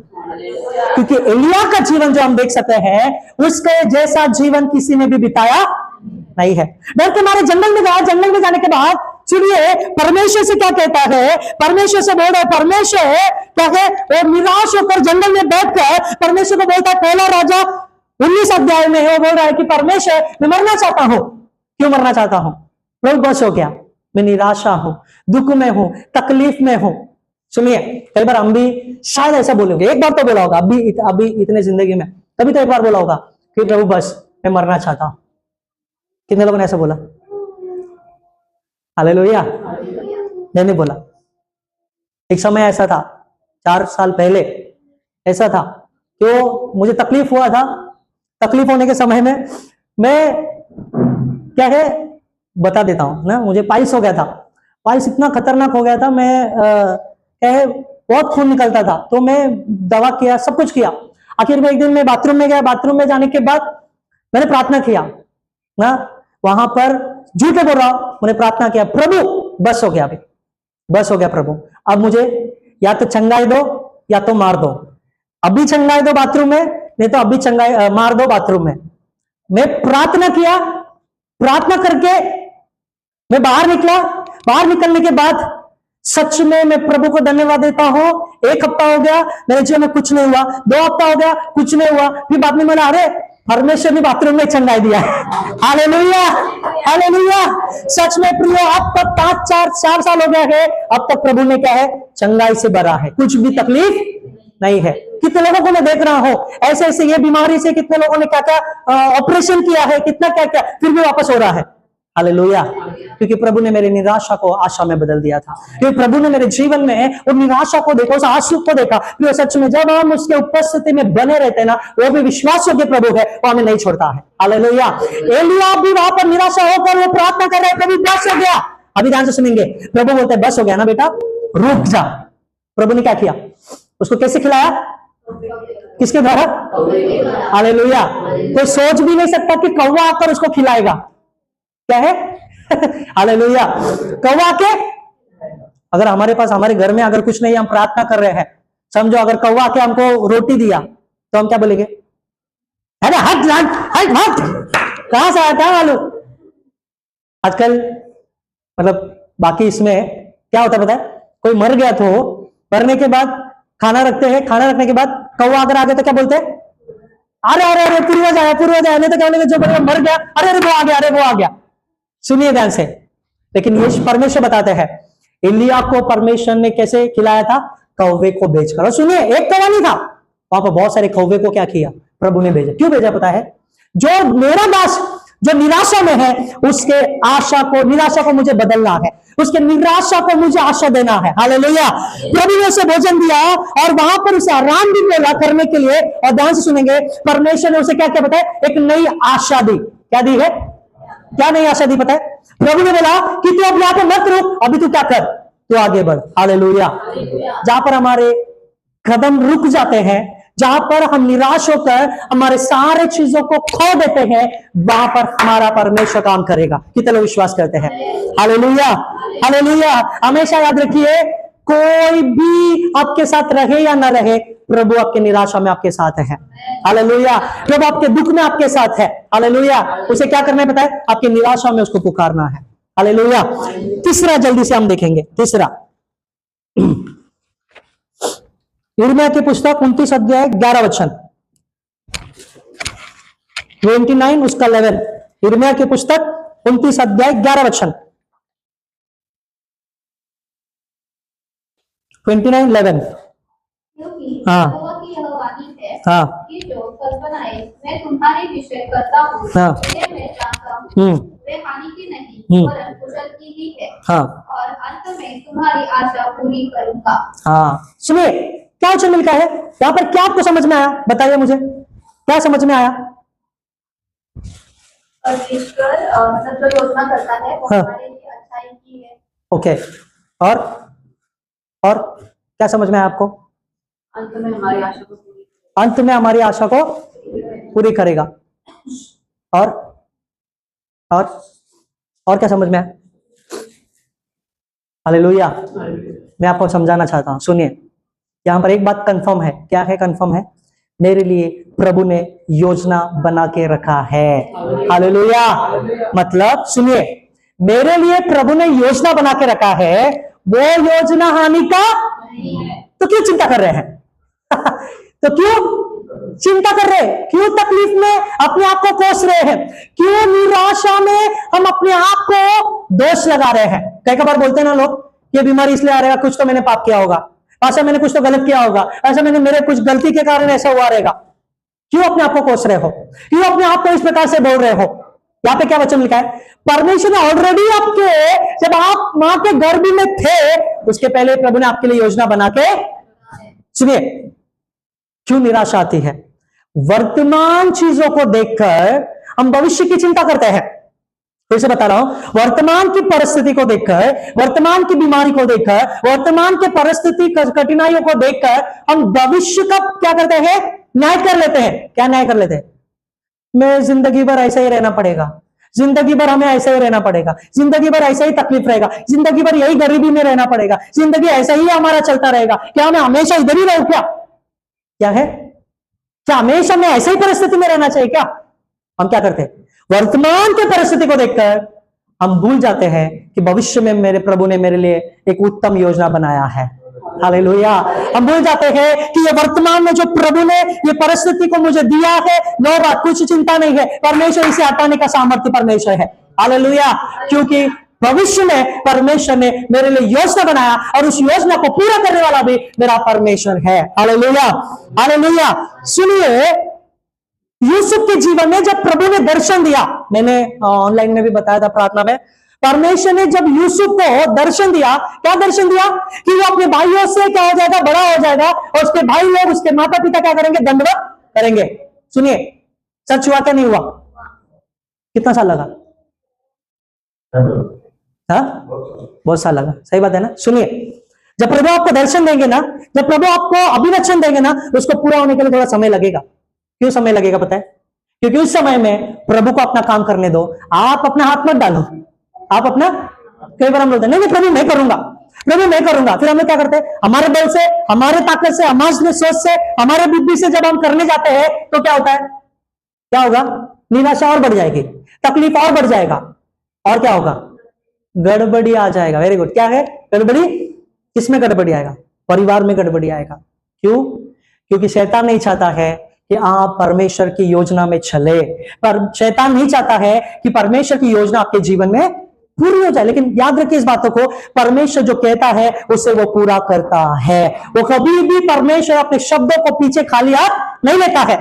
क्योंकि एलिया का जीवन जो हम देख सकते हैं, उसके जैसा जीवन किसी ने भी बिताया नहीं है। डर के मारे जंगल में गया, जंगल में जाने के बाद सुनिए परमेश्वर से क्या कहता है, परमेश्वर से बोल रहा है, परमेश्वर क्या है, वो निराश होकर जंगल में बैठकर परमेश्वर को बोलता है, पहला राजा 19 अध्याय में है, वो बोल रहा है कि परमेश्वर मैं मरना चाहता हूं। क्यों मरना चाहता हूं? प्रभु बस हो गया, मैं निराशा हूं, दुख में हूं, तकलीफ में हूं। सुनिए, कई बार हम भी शायद ऐसा बोलेंगे, एक बार तो बोला होगा, अभी इतने जिंदगी में कभी तो एक बार बोला होगा कि प्रभु बस मैं मरना चाहता हूं। कितने लोगों ने ऐसा बोला? हालेलुया। मैंने बोला, एक समय ऐसा था, 4 साल पहले ऐसा था, तो मुझे तकलीफ हुआ था। तकलीफ होने के समय में मैं क्या है बता देता हूं ना, मुझे पाइल्स हो गया था। पाइल्स इतना खतरनाक हो गया था, मैं क्या है बहुत खून निकलता था, तो मैं दवा किया, सब कुछ किया। आखिर में एक दिन मैं बाथरूम में गया, बाथरूम में जाने के बाद मैंने प्रार्थना किया ना, वहां पर झूठ बोल रहा हूं, मैंने प्रार्थना किया, प्रभु बस हो गया, अभी बस हो गया प्रभु, अब मुझे या तो चंगाई दो या तो मार दो। अभी चंगाई दो बाथरूम में, नहीं तो अभी चंगाई मार दो बाथरूम में। मैं प्रार्थना किया, प्रार्थना करके मैं बाहर निकला। बाहर निकलने के बाद सच में मैं प्रभु को धन्यवाद देता हूं, 1 हफ्ता हो गया मेरे जीवन में कुछ नहीं हुआ, 2 हफ्ता हो गया कुछ नहीं हुआ, फिर बाद में मैंने अरे परमेश्वर ने बाथरूम में चंगाई दिया है। Hallelujah, hallelujah. सच में प्रियो, अब तक 4 साल हो गया है, अब तक प्रभु ने क्या है, चंगाई से भरा है, कुछ भी तकलीफ नहीं है। कितने लोगों को मैं देख रहा हूं ऐसे ऐसे ये बीमारी से, कितने लोगों ने क्या क्या ऑपरेशन किया है, कितना क्या क्या, फिर भी वापस हो रहा है। हालेलुया, क्योंकि प्रभु ने मेरी निराशा को आशा में बदल दिया था, क्योंकि प्रभु ने मेरे जीवन में उस निराशा को देखा, उस आंसू को देखा। प्रिय सच में जब हम उसके उपस्थिति में बने रहते हैं ना, वो भी विश्वास योग्य प्रभु है, वो हमें नहीं छोड़ता है। हालेलुया। एलिया भी वहां पर निराशा होकर वो प्रार्थना कर रहे हैं, प्रभु बस हो गया। अभी ध्यान से सुनेंगे, प्रभु बोलते हैं बस हो गया ना बेटा, रुक जा। प्रभु ने क्या किया? उसको कैसे खिलाया? किसके द्वारा? हालेलुया। कोई सोच भी नहीं सकता कि कौवा आकर उसको खिलाएगा। क्या है? हालेलुया। कौवा के, अगर हमारे पास, हमारे घर में अगर कुछ नहीं, हम प्रार्थना कर रहे हैं, समझो अगर कौवा के हमको रोटी दिया तो हम क्या बोलेंगे? अरे हट हट हट हट, कहां से आया, क्या मालूम। आजकल मतलब बाकी इसमें क्या होता है पता है? कोई मर गया तो मरने के बाद खाना रखते हैं, खाना रखने के बाद कौवा अगर आ गया तो क्या बोलते हैं? अरे अरे अरे पूर्वज आया, पूर्वज आया। नहीं तो क्या बोलेंगे? जो मर गया, अरे अरे वो आ गया, अरे वो आ गया। सुनिए ध्यान से, लेकिन ये परमेश्वर बताते हैं एलिया को परमेश्वर ने कैसे खिलाया था? कौवे को भेजकर। और सुनिए, एक कौवा नहीं था वहां पर, बहुत सारे कौवे को क्या किया? प्रभु ने भेजा। क्यों भेजा पता है? जो मेरा दास जो निराशा में है, उसके आशा को, निराशा को मुझे बदलना है, उसके निराशा को मुझे आशा देना है। हालेलुया। प्रभु ने उसे भोजन दिया और वहां पर उसे आराम भी मिला करने के लिए। और ध्यान से सुनेंगे, परमेश्वर ने उसे क्या क्या बताया? एक नई आशा दी। क्या दी है? क्या नई आशा दी पता है? प्रभु ने बोला कि तू अब यहाँ पे मत रुक, अभी तू क्या कर, तू आगे बढ़। हालेलुया। जहां पर हमारे कदम रुक जाते हैं, जहां पर हम निराश होकर हमारे सारे चीजों को खो देते हैं, वहां पर हमारा परमेश्वर काम करेगा। कितने लोग विश्वास करते हैं? हालेलुया। हालेलुया। हमेशा याद रखिए, कोई भी आपके साथ रहे या ना रहे, प्रभु आपके निराशा में आपके साथ है। हालेलुया। प्रभु आपके दुख में आपके साथ है। हालेलुया। उसे क्या करना है पता है? आपकी निराशा में उसको पुकारना है। हालेलुया। तीसरा जल्दी से हम देखेंगे, तीसरा यिर्मयाह की पुस्तक 29 अध्याय 11 वचन, 29 उसका 11। यिर्मयाह की पुस्तक 29 अध्याय 11 वचन, 29:11। क्योंकि हाँ। यहोवा की यह वाणी है हाँ। कि जो कल्पनाएं मैं तुम्हारे विषय करता हूँ, हाँ। उन्हें मैं जानता हूँ, वे हानि की नहीं वरन कुशल की ही है। हाँ। और अंत में तुम्हारी आशा पूरी करूंगा। हाँ, सुनिए क्या वचन मिलता है यहां पर? क्या आपको समझ में आया? बताइए मुझे, क्या समझ में आया? परमेश्वर मतलब जो योजना करता है वो हाँ। हमारे लिए अच्छाई की है। ओके, और क्या समझ में आया आपको? अंत में हमारी आशा को पूरी अंत में हमारी आशा को पूरी करेगा। और क्या समझ में आया? हालेलुया। मैं आपको समझाना चाहता हूं, सुनिए, यहां पर एक बात कंफर्म है। क्या है? कंफर्म है, मेरे लिए प्रभु ने योजना बना के रखा है। हालेलुया। मतलब सुनिए, मेरे लिए प्रभु ने योजना बना के रखा है, वो योजना हानि का तो क्यों चिंता कर रहे हैं? तो क्यों चिंता कर रहे हैं? क्यों तकलीफ में अपने आप को कोस रहे हैं? क्यों निराशा में हम अपने आप को दोष लगा रहे हैं? कई बार बोलते हैं ना लोग, ये बीमारी इसलिए आ रहेगा, कुछ तो मैंने पाप किया होगा, ऐसा मैंने कुछ तो गलत किया होगा, ऐसा मैंने मेरे कुछ गलती के कारण ऐसा हुआ रहेगा। क्यों अपने आप को कोस रहे हो? क्यों अपने आप को इस प्रकार से बोल रहे हो? यहाँ पे क्या वचन लिखा है? परमेश्वर ने ऑलरेडी आपके, जब आप मां के गर्भ में थे, उसके पहले प्रभु ने आपके लिए योजना बना के। सुनिए, क्यों निराशा आती है? वर्तमान चीजों को देखकर हम भविष्य की चिंता करते हैं। फिर से बता रहा हूं, वर्तमान की परिस्थिति को देखकर, वर्तमान की बीमारी को देखकर, वर्तमान के परिस्थिति कठिनाइयों को देखकर हम भविष्य का क्या करते हैं? न्याय कर लेते हैं। क्या न्याय कर लेते हैं? मैं जिंदगी भर ऐसा ही रहना पड़ेगा, जिंदगी भर हमें ऐसा ही रहना पड़ेगा, जिंदगी भर ऐसा ही तकलीफ रहेगा, जिंदगी भर यही गरीबी में रहना पड़ेगा, जिंदगी ऐसा ही हमारा चलता रहेगा। क्या मैं हमेशा इधर ही रहूं? क्या है? क्या हमेशा मैं ऐसे ही परिस्थिति में रहना चाहिए? क्या हम क्या करते हैं? वर्तमान की परिस्थिति को देखकर हम भूल जाते हैं कि भविष्य में मेरे प्रभु ने मेरे लिए एक उत्तम योजना बनाया है। हालेलुया। हम भूल जाते हैं कि ये वर्तमान में जो प्रभु ने ये परिस्थिति को मुझे दिया है, नो बात, कुछ चिंता नहीं है, परमेश्वर इसे हटाने का सामर्थ्य परमेश्वर है। हालेलुया। क्योंकि भविष्य में परमेश्वर ने मेरे लिए योजना बनाया और उस योजना को पूरा करने वाला भी मेरा परमेश्वर है। हालेलुया। हालेलुया। सुनिए, यूसुफ के जीवन में जब प्रभु ने दर्शन दिया, मैंने ऑनलाइन में भी बताया था प्रार्थना में, परमेश्वर ने जब यूसुफ को दर्शन दिया, क्या दर्शन दिया कि वो अपने भाइयों से क्या हो जाएगा, बड़ा हो जाएगा, और उसके भाई लोग, उसके माता पिता क्या करेंगे, दंडवत करेंगे। सुनिए, सच हुआ क्या नहीं हुआ? कितना साल लगा? हाँ, बहुत साल लगा। सही बात है ना। सुनिए, जब प्रभु आपको दर्शन देंगे ना, जब प्रभु आपको अभिवचन देंगे ना, उसको पूरा होने के लिए थोड़ा समय लगेगा। क्यों समय लगेगा पता है? क्योंकि उस समय में प्रभु को अपना काम करने दो, आप अपना हाथ मत डालो। आप अपना, कई बार हम बोलते हैं नहीं प्रभु मैं करूंगा, प्रभु मैं करूंगा, फिर हम लोग क्या करते हैं, हमारे बल से, हमारे ताकत से, हमारे सोच से, हमारे बुद्धि से जब हम करने जाते हैं तो क्या होता है? क्या होगा? निराशा और बढ़ जाएगी, तकलीफ और बढ़ जाएगा, और क्या होगा? गड़बड़ी आ जाएगा। Very good. क्या है गड़बड़ी? किसमें गड़बड़ी आएगा? परिवार में गड़बड़ी आएगा। क्यों? क्योंकि शैतान नहीं चाहता है कि आप परमेश्वर की योजना में चले, पर शैतान नहीं चाहता है कि परमेश्वर की योजना आपके जीवन में पूरी हो जाए। लेकिन याद रखिए इस बातों को, परमेश्वर जो कहता है उसे वो पूरा करता है। वो कभी भी परमेश्वर अपने शब्दों को पीछे खाली हाथ नहीं लेता है।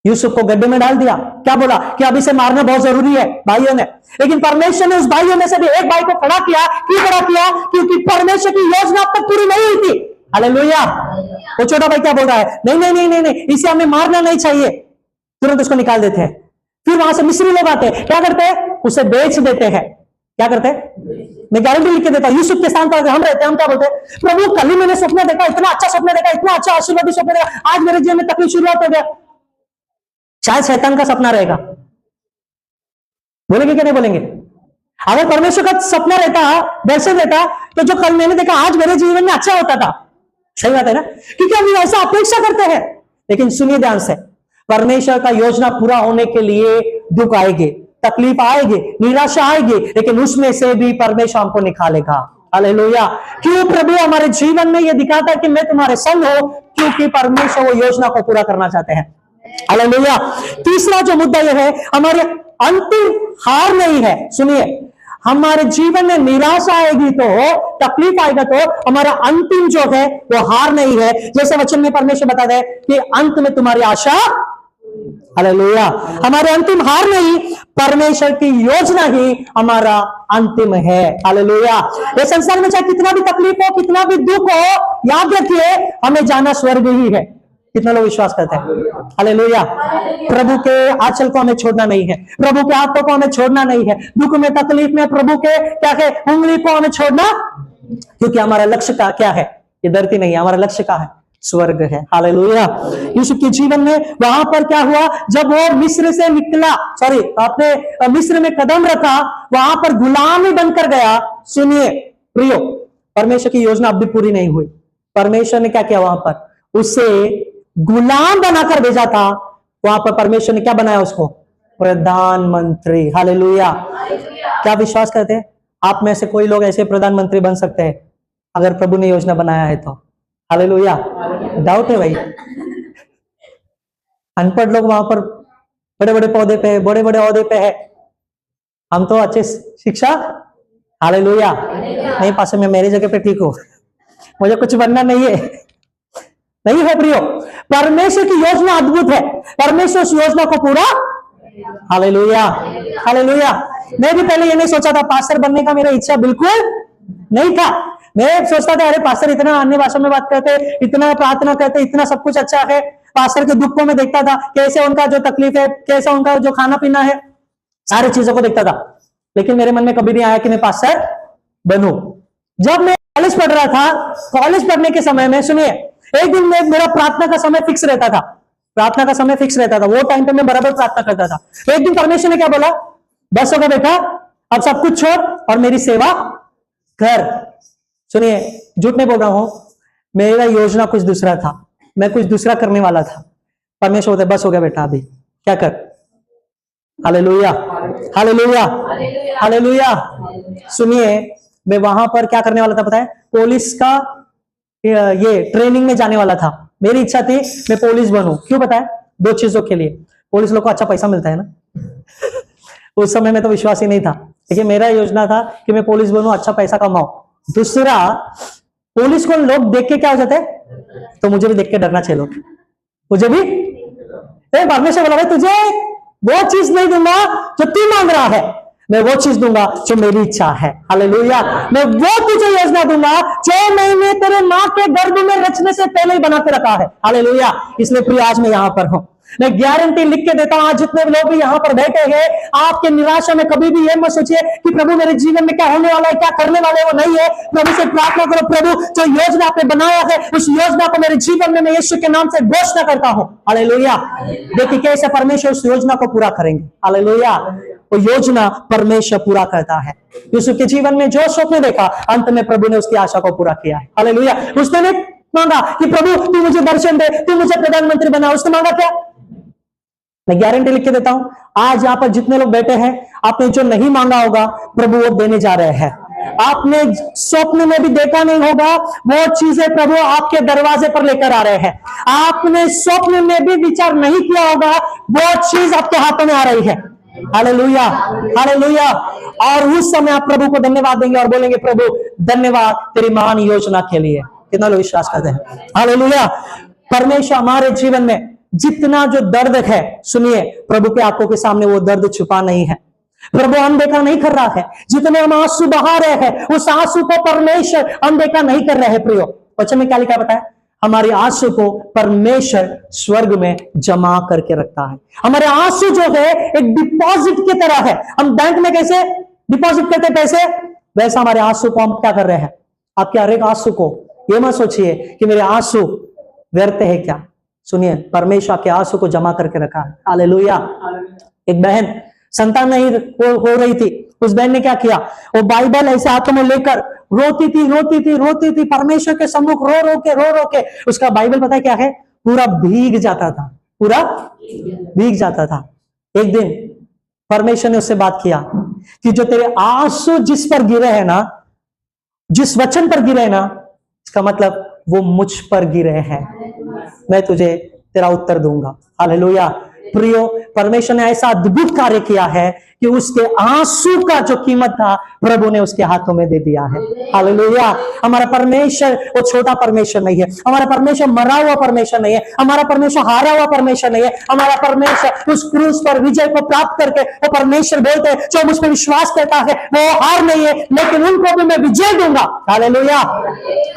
यूसुफ को गड्ढे में डाल दिया, क्या बोला कि अब इसे मारना बहुत जरूरी है भाइयों ने, लेकिन परमेश्वर ने उस भाइयों में से भी एक भाई को खड़ा किया। क्यों खड़ा किया? क्योंकि परमेश्वर की योजना अब तक पूरी नहीं हुई थी। हालेलुया। वो छोटा भाई क्या बोल रहा है? नहीं नहीं नहीं नहीं नहीं, इसे हमें मारना नहीं चाहिए, तुरंत उसको निकाल देते हैं। फिर वहां से मिस्री लोग आते हैं, क्या करते हैं? उसे बेच देते हैं। क्या करते हैं? मैं गारंटी लिख के देता हूं, यूसुफ के स्थान पर हम रहते हैं, हम क्या बोलते हैं? प्रभु कल ही मैंने सपना देखा, इतना अच्छा सपना देखा, इतना अच्छा आशीर्वादी सपना देखा, आज मेरे जीवन में तकलीफ शुरुआत हो गया। शायद शैतान का सपना रहेगा। बोलेंगे क्या नहीं बोलेंगे? अगर परमेश्वर का सपना रहता, दर्शन रहता, तो जो कल मैंने देखा आज मेरे जीवन में अच्छा होता था। सही बात है ना, क्योंकि हम ऐसा अपेक्षा करते हैं। लेकिन सुनिए ध्यान से, परमेश्वर का योजना पूरा होने के लिए दुख आएंगे, तकलीफ आएगी, निराशा आएगी, लेकिन उसमें से भी परमेश्वर हमको निकालेगा। हालेलुया। क्यों? प्रभु हमारे जीवन में यह दिखाता है कि मैं तुम्हारे संग हूं, क्योंकि परमेश्वर वो योजना को पूरा करना चाहते हैं। हालेलुया। तीसरा जो मुद्दा यह है, हमारे अंतिम हार नहीं है। सुनिए, हमारे जीवन में निराशा आएगी तो, तकलीफ आएगा तो हमारा अंतिम जो है वो हार नहीं है। जैसे वचन में परमेश्वर बताता है कि अंत में तुम्हारी आशा, हालेलुया, हमारे अंतिम हार नहीं, परमेश्वर की योजना ही हमारा अंतिम है। हालेलुया। ये संसार में चाहे कितना भी तकलीफ हो, कितना भी दुख हो, याद रखिए हमें जाना स्वर्ग ही है। कितना लोग विश्वास करते हैं? हालेलुया। प्रभु के आंचल को हमें छोड़ना नहीं है, प्रभु के हाथों को हमें छोड़ना नहीं है, दुख में तकलीफ में प्रभु के क्या है उंगली को हमें छोड़ना, क्योंकि हमारा लक्ष्य का क्या है? ये धरती नहीं है, हमारा लक्ष्य का है स्वर्ग है। हालेलुया। यूसुफ के जीवन में वहां पर क्या हुआ? जब वो मिस्र से निकला, सॉरी आपने मिस्र में कदम रखा, वहां पर गुलामी बनकर गया। सुनिए प्रियो, परमेश्वर की योजना अब भी पूरी नहीं हुई। परमेश्वर ने क्या किया? वहां पर उसे गुलाम बनाकर भेजा था, वहां पर परमेश्वर ने क्या बनाया? उसको प्रधानमंत्री। हालेलुया। क्या विश्वास करते हैं? आप में से कोई लोग ऐसे प्रधानमंत्री बन सकते हैं अगर प्रभु ने योजना बनाया है तो। हालेलुया। डाउट है भाई? अनपढ़ लोग वहां पर बड़े बड़े पौधे पे है, बड़े बड़े ओहदे पे है, हम तो अच्छे शिक्षा। हालेलुया। नहीं पास में मेरी जगह पे ठीक हो, मुझे कुछ बनना नहीं है, नहीं है प्रियो। परमेश्वर की योजना अद्भुत है, परमेश्वर उस योजना को पूरा, हालेलुया हालेलुया। मैं भी पहले ये नहीं सोचा था, पास्टर बनने का मेरा इच्छा बिल्कुल नहीं था। मैं सोचता था अरे पास्टर इतना अन्य भाषा में बात करते, इतना प्रार्थना करते, इतना सब कुछ अच्छा है। पास्टर के दुख को मैं देखता था, कैसे उनका जो तकलीफ है, कैसे उनका जो खाना पीना है, सारी चीजों को देखता था। लेकिन मेरे मन में कभी नहीं आया कि मैं पास्टर बनूं। जब मैं कॉलेज पढ़ रहा था, कॉलेज पढ़ने के समय में सुनिए, एक दिन में मेरा प्रार्थना का समय फिक्स रहता था, प्रार्थना का समय फिक्स रहता था, वो टाइम पे मैं बराबर प्रार्थना करता था। एक दिन परमेश्वर ने क्या बोला? बस होगा बेटा, अब सब कुछ छोड़ और मेरी सेवा कर। सुनिए, झूठ नहीं बोल रहा हूं, मेरा योजना कुछ दूसरा था, मैं कुछ दूसरा करने वाला था। परमेश्वर बोलते बस हो गया बेटा, अभी क्या कर। Hallelujah hallelujah hallelujah. सुनिए, मैं वहां पर क्या करने वाला था पता है? पुलिस का ये ट्रेनिंग में जाने वाला था। मेरी इच्छा थी मैं पुलिस बनूं। क्यों पता है? दो चीजों के लिए। पुलिस लोग को अच्छा पैसा मिलता है ना उस समय में तो विश्वास ही नहीं था, लेकिन मेरा योजना था कि मैं पुलिस बनूं, अच्छा पैसा कमाऊं। दूसरा, पुलिस को लोग देख के क्या हो जाते हैं, तो मुझे भी देख के डरना चाहिए लोग, मुझे भी। परमेश्वर बोला भाई तुझे वो चीज नहीं दूंगा जो तू मांग रहा है, मैं वो चीज दूंगा जो मेरी इच्छा है। हालेलुया। मैं वो तुझे योजना दूंगा जो मैंने तेरे माँ के गर्भ में रचने से पहले ही बना के रखा है। हालेलुया। इसलिए प्रिय आज मैं यहां पर हूं, मैं गारंटी लिख के देता हूं, आज जितने लोग भी यहां पर बैठे हैं, आपके निराशा में कभी भी ये मत सोचिए कि प्रभु मेरे जीवन में क्या होने वाला है, क्या करने वाले, वो नहीं है। प्रभु से प्रार्थना करो, प्रभु जो योजना आपने बनाया है उस योजना को मेरे जीवन में मैं यीशु के नाम से घोषणा करता हूं। हालेलुया। देखिए कैसे परमेश्वर उस योजना को पूरा करेंगे। हालेलुया। वो योजना परमेश्वर पूरा करता है। यूसुफ के जीवन में जो स्वप्न देखा, अंत में प्रभु ने उसकी आशा को पूरा किया है। हालेलुया। उसने नहीं मांगा कि प्रभु तू मुझे दर्शन दे, तू मुझे प्रधानमंत्री बना, उसने मांगा क्या? मैं गारंटी लिख के देता हूं, आज यहां पर जितने लोग बैठे हैं, आपने जो नहीं मांगा होगा प्रभु वो देने जा रहे हैं। आपने स्वप्न में भी देखा नहीं होगा, वो चीजें प्रभु आपके दरवाजे पर लेकर आ रहे हैं। आपने स्वप्न में भी विचार नहीं किया होगा, वो चीज आपके हाथों में आ रही है। हालेलुया। हालेलुया। और उस समय आप प्रभु को धन्यवाद देंगे और बोलेंगे प्रभु धन्यवाद तेरी महान योजना के लिए। कितना लोग विश्वास करते हैं? हालेलुया। परमेश्वर हमारे जीवन में जितना जो दर्द है, सुनिए, प्रभु के आंखों के सामने वो दर्द छुपा नहीं है। प्रभु अनदेखा नहीं कर रहा है। जितने हम आंसू बहा रहे हैं, उस आंसू को परमेश्वर अनदेखा नहीं कर रहे हैं। प्रियो, वचन में क्या लिखा बताया? हमारे आंसू को परमेश्वर स्वर्ग में जमा करके रखता है। हमारे आंसू जो है एक डिपॉजिट की तरह है। हम बैंक में कैसे डिपॉजिट करते पैसे, वैसा हमारे आंसू को हम क्या कर रहे हैं? आपके हर एक आंसू को ये मत सोचिए कि मेरे आंसू व्यर्थ है क्या। सुनिए, परमेश्वर के आंसू को जमा करके रखा है। हालेलुया। एक बहन संतान नहीं हो रही थी, उस बहन ने क्या किया? वो बाइबल ऐसे हाथों में लेकर रोती थी परमेश्वर के सम्मुख, रो के उसका बाइबल पता है क्या है? पूरा भीग जाता था, पूरा भीग जाता था। एक दिन परमेश्वर ने उससे बात किया कि जो तेरे आंसू जिस पर गिरे हैं ना, जिस वचन पर गिरे हैं ना, इसका मतलब वो मुझ पर गिरे हैं, मैं तुझे तेरा उत्तर दूंगा। हालेलुया। प्रियो, परमेश्वर ने ऐसा अद्भुत कार्य किया है कि उसके आंसू का जो कीमत था प्रभु ने उसके हाथों में दे दिया है। हालेलुया। हमारा परमेश्वर वो छोटा परमेश्वर नहीं है। हमारा परमेश्वर मरा हुआ परमेश्वर नहीं है। हमारा परमेश्वर हारा हुआ परमेश्वर नहीं है। हमारा परमेश्वर उस क्रूस पर विजय को प्राप्त करके वो परमेश्वर बोलते हैं जो मुझ पर विश्वास करता है वो हार नहीं है, लेकिन उनको भी मैं विजय दूंगा। हालेलुया।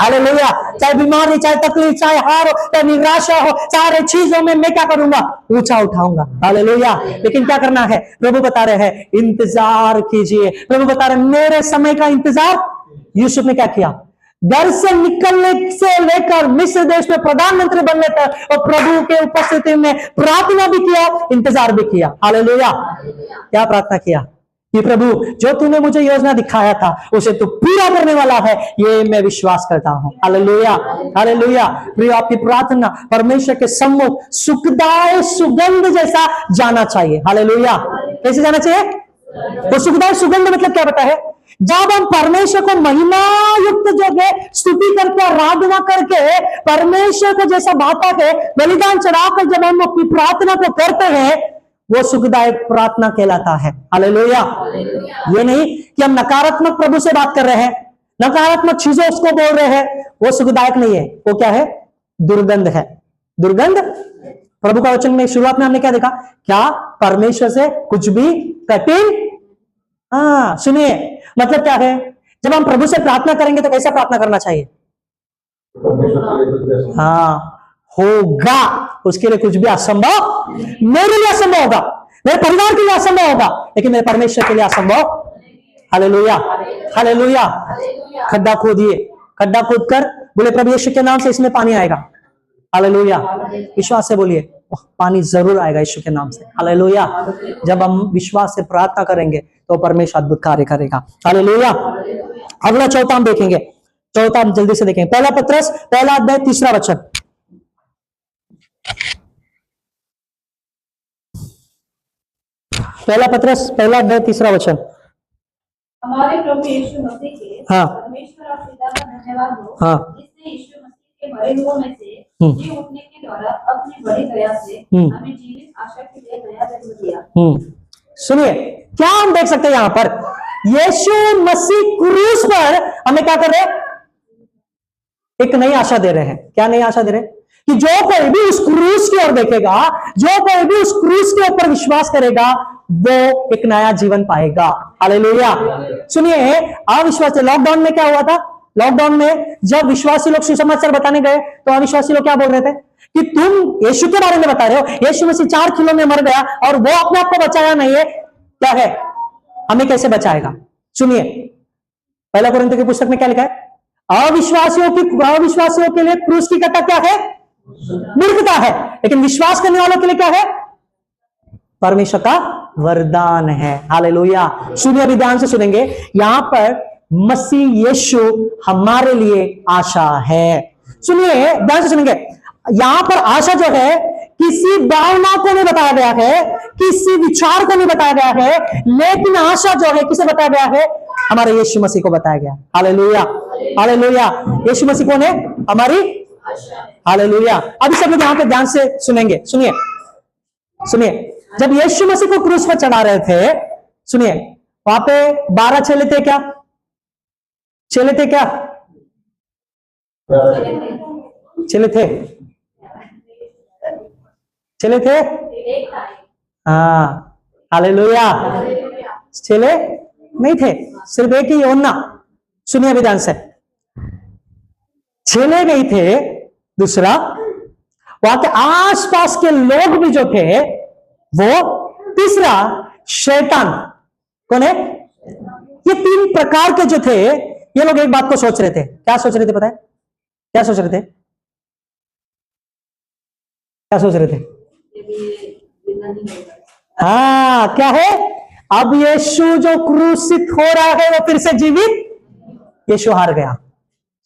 हालेलुया। चाहे बीमारी, चाहे तकलीफ, चाहे हार हो, चाहे निराशा हो, सारे चीजों में मैं क्या करूंगा? ऊंचा उठाऊंगा। हालेलुया। लेकिन क्या करना है? प्रभु बता रहे हैं इंतजार कीजिए। प्रभु बता रहे मेरे समय का इंतजार। यूसुफ ने क्या किया? घर से निकलने से लेकर मिस्र देश में प्रधानमंत्री बनने तक और प्रभु के उपस्थिति में प्रार्थना भी किया, इंतजार भी किया। हालेलुया। क्या प्रार्थना किया? कि प्रभु जो तूने मुझे योजना दिखाया था उसे तू पूरा करने वाला है, ये मैं विश्वास करता हूं। हालेलुया। हालेलुया। प्रिय, आपकी प्रार्थना परमेश्वर के सम्मुख सुखदायक सुगंध जैसा जाना चाहिए। हालेलुया। कैसे जाना चाहिए? तो सुखदायक सुगंध मतलब क्या पता है? जब हम परमेश्वर को महिमा युक्त जो है स्तुति करके, आराधना करके परमेश्वर को जैसा भाता है, बलिदान चढ़ाकर जब हम अपनी प्रार्थना को करते हैं, वो सुखदायक प्रार्थना कहलाता है। हालेलुया। ये नहीं कि हम नकारात्मक प्रभु से बात कर रहे हैं, नकारात्मक चीजें उसको बोल रहे हैं, वो सुखदायक नहीं है। वो क्या है? दुर्गंध है। दुर्गंध। प्रभु का वचन में शुरुआत में हमने क्या देखा? क्या परमेश्वर से कुछ भी कठिन? हाँ, सुनिए, मतलब क्या है? जब हम प्रभु से प्रार्थना करेंगे तो कैसा प्रार्थना करना चाहिए? हाँ, होगा। उसके लिए कुछ भी असंभव, मेरे लिए असंभव होगा, मेरे परिवार के लिए असंभव होगा, लेकिन मेरे परमेश्वर के लिए असंभव। हालेलुया। हालेलुया। खड्डा खोदिए, खड्डा खोद कर बोले प्रभु यीशु के नाम से इसमें पानी आएगा। हालेलुया। विश्वास से बोलिए पानी जरूर आएगा यीशु के नाम से। हालेलुया। जब हम विश्वास से प्रार्थना करेंगे तो परमेश्वर अद्भुत कार्य करेगा। हालेलुया। अगला चौथा हम देखेंगे, चौथा हम जल्दी से देखेंगे। पहला पत्रस पहला अध्याय 3 वचन। पहला पत्रस पहला अध्याय 3 वचन। हमारे प्रभु यीशु मसीह के हाँ। परमेश्वर और पिता का धन्यवाद हो, हाँ। जिसने यीशु मसीह के मरे हुओं में से जी उठने के द्वारा अपनी बड़ी दया से हमें जीवित आशा के लिए नया जन्म दिया। सुनिए, क्या हम देख सकते हैं यहां पर? यीशु मसीह क्रूस पर हमें क्या कर रहे हैं? एक नई आशा दे रहे हैं। क्या नई आशा दे रहे हैं? कि जो कोई भी उस क्रूस की ओर देखेगा, जो कोई भी उस क्रूस के ऊपर विश्वास करेगा, वो एक नया जीवन पाएगा। हालेलुया। सुनिए, अविश्वासी लॉकडाउन में क्या हुआ था? लॉकडाउन में जब विश्वासी लोग सुसमाचार बताने गए तो अविश्वासी लोग क्या बोल रहे थे कि तुम यीशु के बारे में बता रहे हो, यीशु मसीह 4 किलो में मर गया और वो अपने आप को बचाया नहीं है, क्या है, हमें कैसे बचाएगा? सुनिए, पहला कोरिन्थियों की पुस्तक में क्या लिखा है? अविश्वासियों के लिए क्रूस की कथा क्या है? मूर्खता है, लेकिन विश्वास करने वालों के लिए क्या है? परमेश्वर का वरदान है। हालेलुया। सुनिए, अभी ध्यान से सुनेंगे, यहां पर मसीह यीशु हमारे लिए आशा है। सुनिए, ध्यान से सुनेंगे, यहां पर आशा जो है किसी भावना को नहीं बताया गया है, किसी विचार को नहीं बताया गया है, लेकिन आशा जो है किसे बताया गया है? हमारे यीशु मसीह को बताया गया। Hallelujah, hallelujah. यीशु मसीह कौन है? हमारी हालेलुया। अभी सब लोग यहां पे ध्यान से सुनेंगे। सुनिए सुनिए, जब यीशु मसीह को क्रूस पर चढ़ा रहे थे, सुनिए, वहां पे 12 चेले थे। क्या चेले थे? क्या चेले थे? चेले थे? हाँ, हालेलुया। चेले नहीं थे, सिर्फ एक ही यूहन्ना। सुनिए अभी ध्यान से, चेले नहीं थे। दूसरा, वहां के आसपास के लोग भी जो थे वो। तीसरा, शैतान। कौन है? ये 3 प्रकार के जो थे, ये लोग एक बात को सोच रहे थे। क्या सोच रहे थे पता है? क्या सोच रहे थे? क्या सोच रहे थे? हाँ, क्या है? अब यीशु जो क्रूसित हो रहा है वो फिर से जीवित, यीशु हार गया।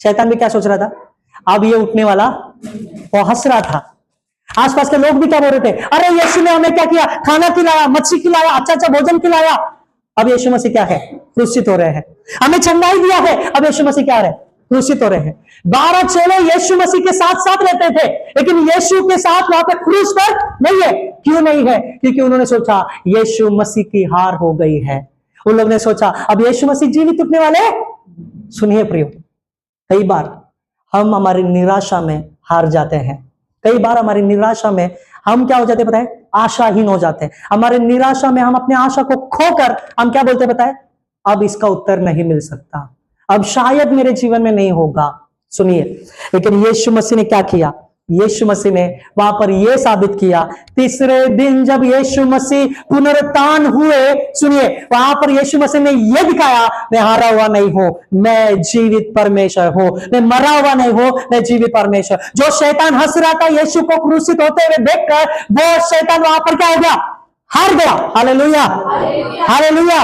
शैतान भी क्या सोच रहा था? अब ये उठने वाला, वो हंस रहा था। आसपास के लोग भी क्या बोल रहे थे? अरे यीशु ने हमें क्या किया? खाना खिलाया, मच्छी खिलाया, अच्छा अच्छा भोजन खिलाया। अब यीशु मसीह क्या है? क्रूसित हो रहे हैं। हमें चंगाई दिया है, अब यीशु मसीह क्या है? क्रूसित हो रहे हैं। 12 चेले यीशु मसीह के साथ साथ रहते थे, लेकिन यीशु के साथ वहां पे क्रूस पर नहीं है। क्यों नहीं है? क्योंकि उन्होंने सोचा यीशु मसीह की हार हो गई है। उन लोगों ने सोचा अब यीशु मसीह जीवित उठने वाले। सुनिए प्रियो, कई बार हम हमारी निराशा में हार जाते हैं। कई बार हमारी निराशा में हम क्या हो जाते पता है? आशाहीन हो जाते हैं। हमारे निराशा में हम अपने आशा को खोकर हम क्या बोलते पता है? अब इसका उत्तर नहीं मिल सकता, अब शायद मेरे जीवन में नहीं होगा। सुनिए, लेकिन यीशु मसीह ने क्या किया? यीशु मसीह ने वहां पर यह साबित किया, तीसरे दिन जब यीशु मसीह पुनरुत्थान हुए, सुनिए, वहां पर यीशु मसीह ने यह दिखाया, मैं हारा हुआ नहीं हूं, मैं जीवित परमेश्वर हूं, मैं मरा हुआ नहीं हूं, मैं जीवित परमेश्वर। जो शैतान हंस रहा था यीशु को क्रूसित होते हुए देखकर, वो शैतान वहां पर क्या हो गया? हार गया। Hallelujah, hallelujah.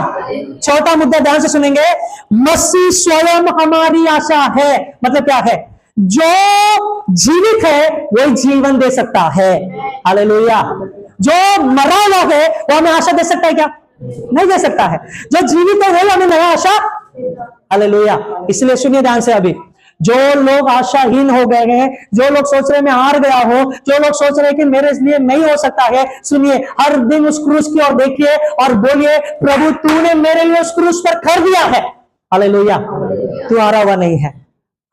चौथा मुद्दा ध्यान से सुनेंगे, मसीह स्वयं हमारी आशा है। मतलब क्या है? जो जीवित है वही जीवन दे सकता है। हालेलुया। जो मरा हुआ है वो हमें आशा दे सकता है क्या? नहीं दे सकता है। जो जीवित है वही हमें नया आशा। हालेलुया। इसलिए सुनिए ध्यान से, अभी जो लोग आशाहीन हो गए हैं, जो लोग सोच रहे हैं मैं हार गया हूं, जो लोग सोच रहे हैं कि मेरे लिए नहीं हो सकता है, सुनिए, हर दिन उस क्रूस की ओर देखिए और बोलिए, प्रभु तूने मेरे लिए उस क्रूस पर कर दिया है। हालेलुया। तू हारा हुआ नहीं है,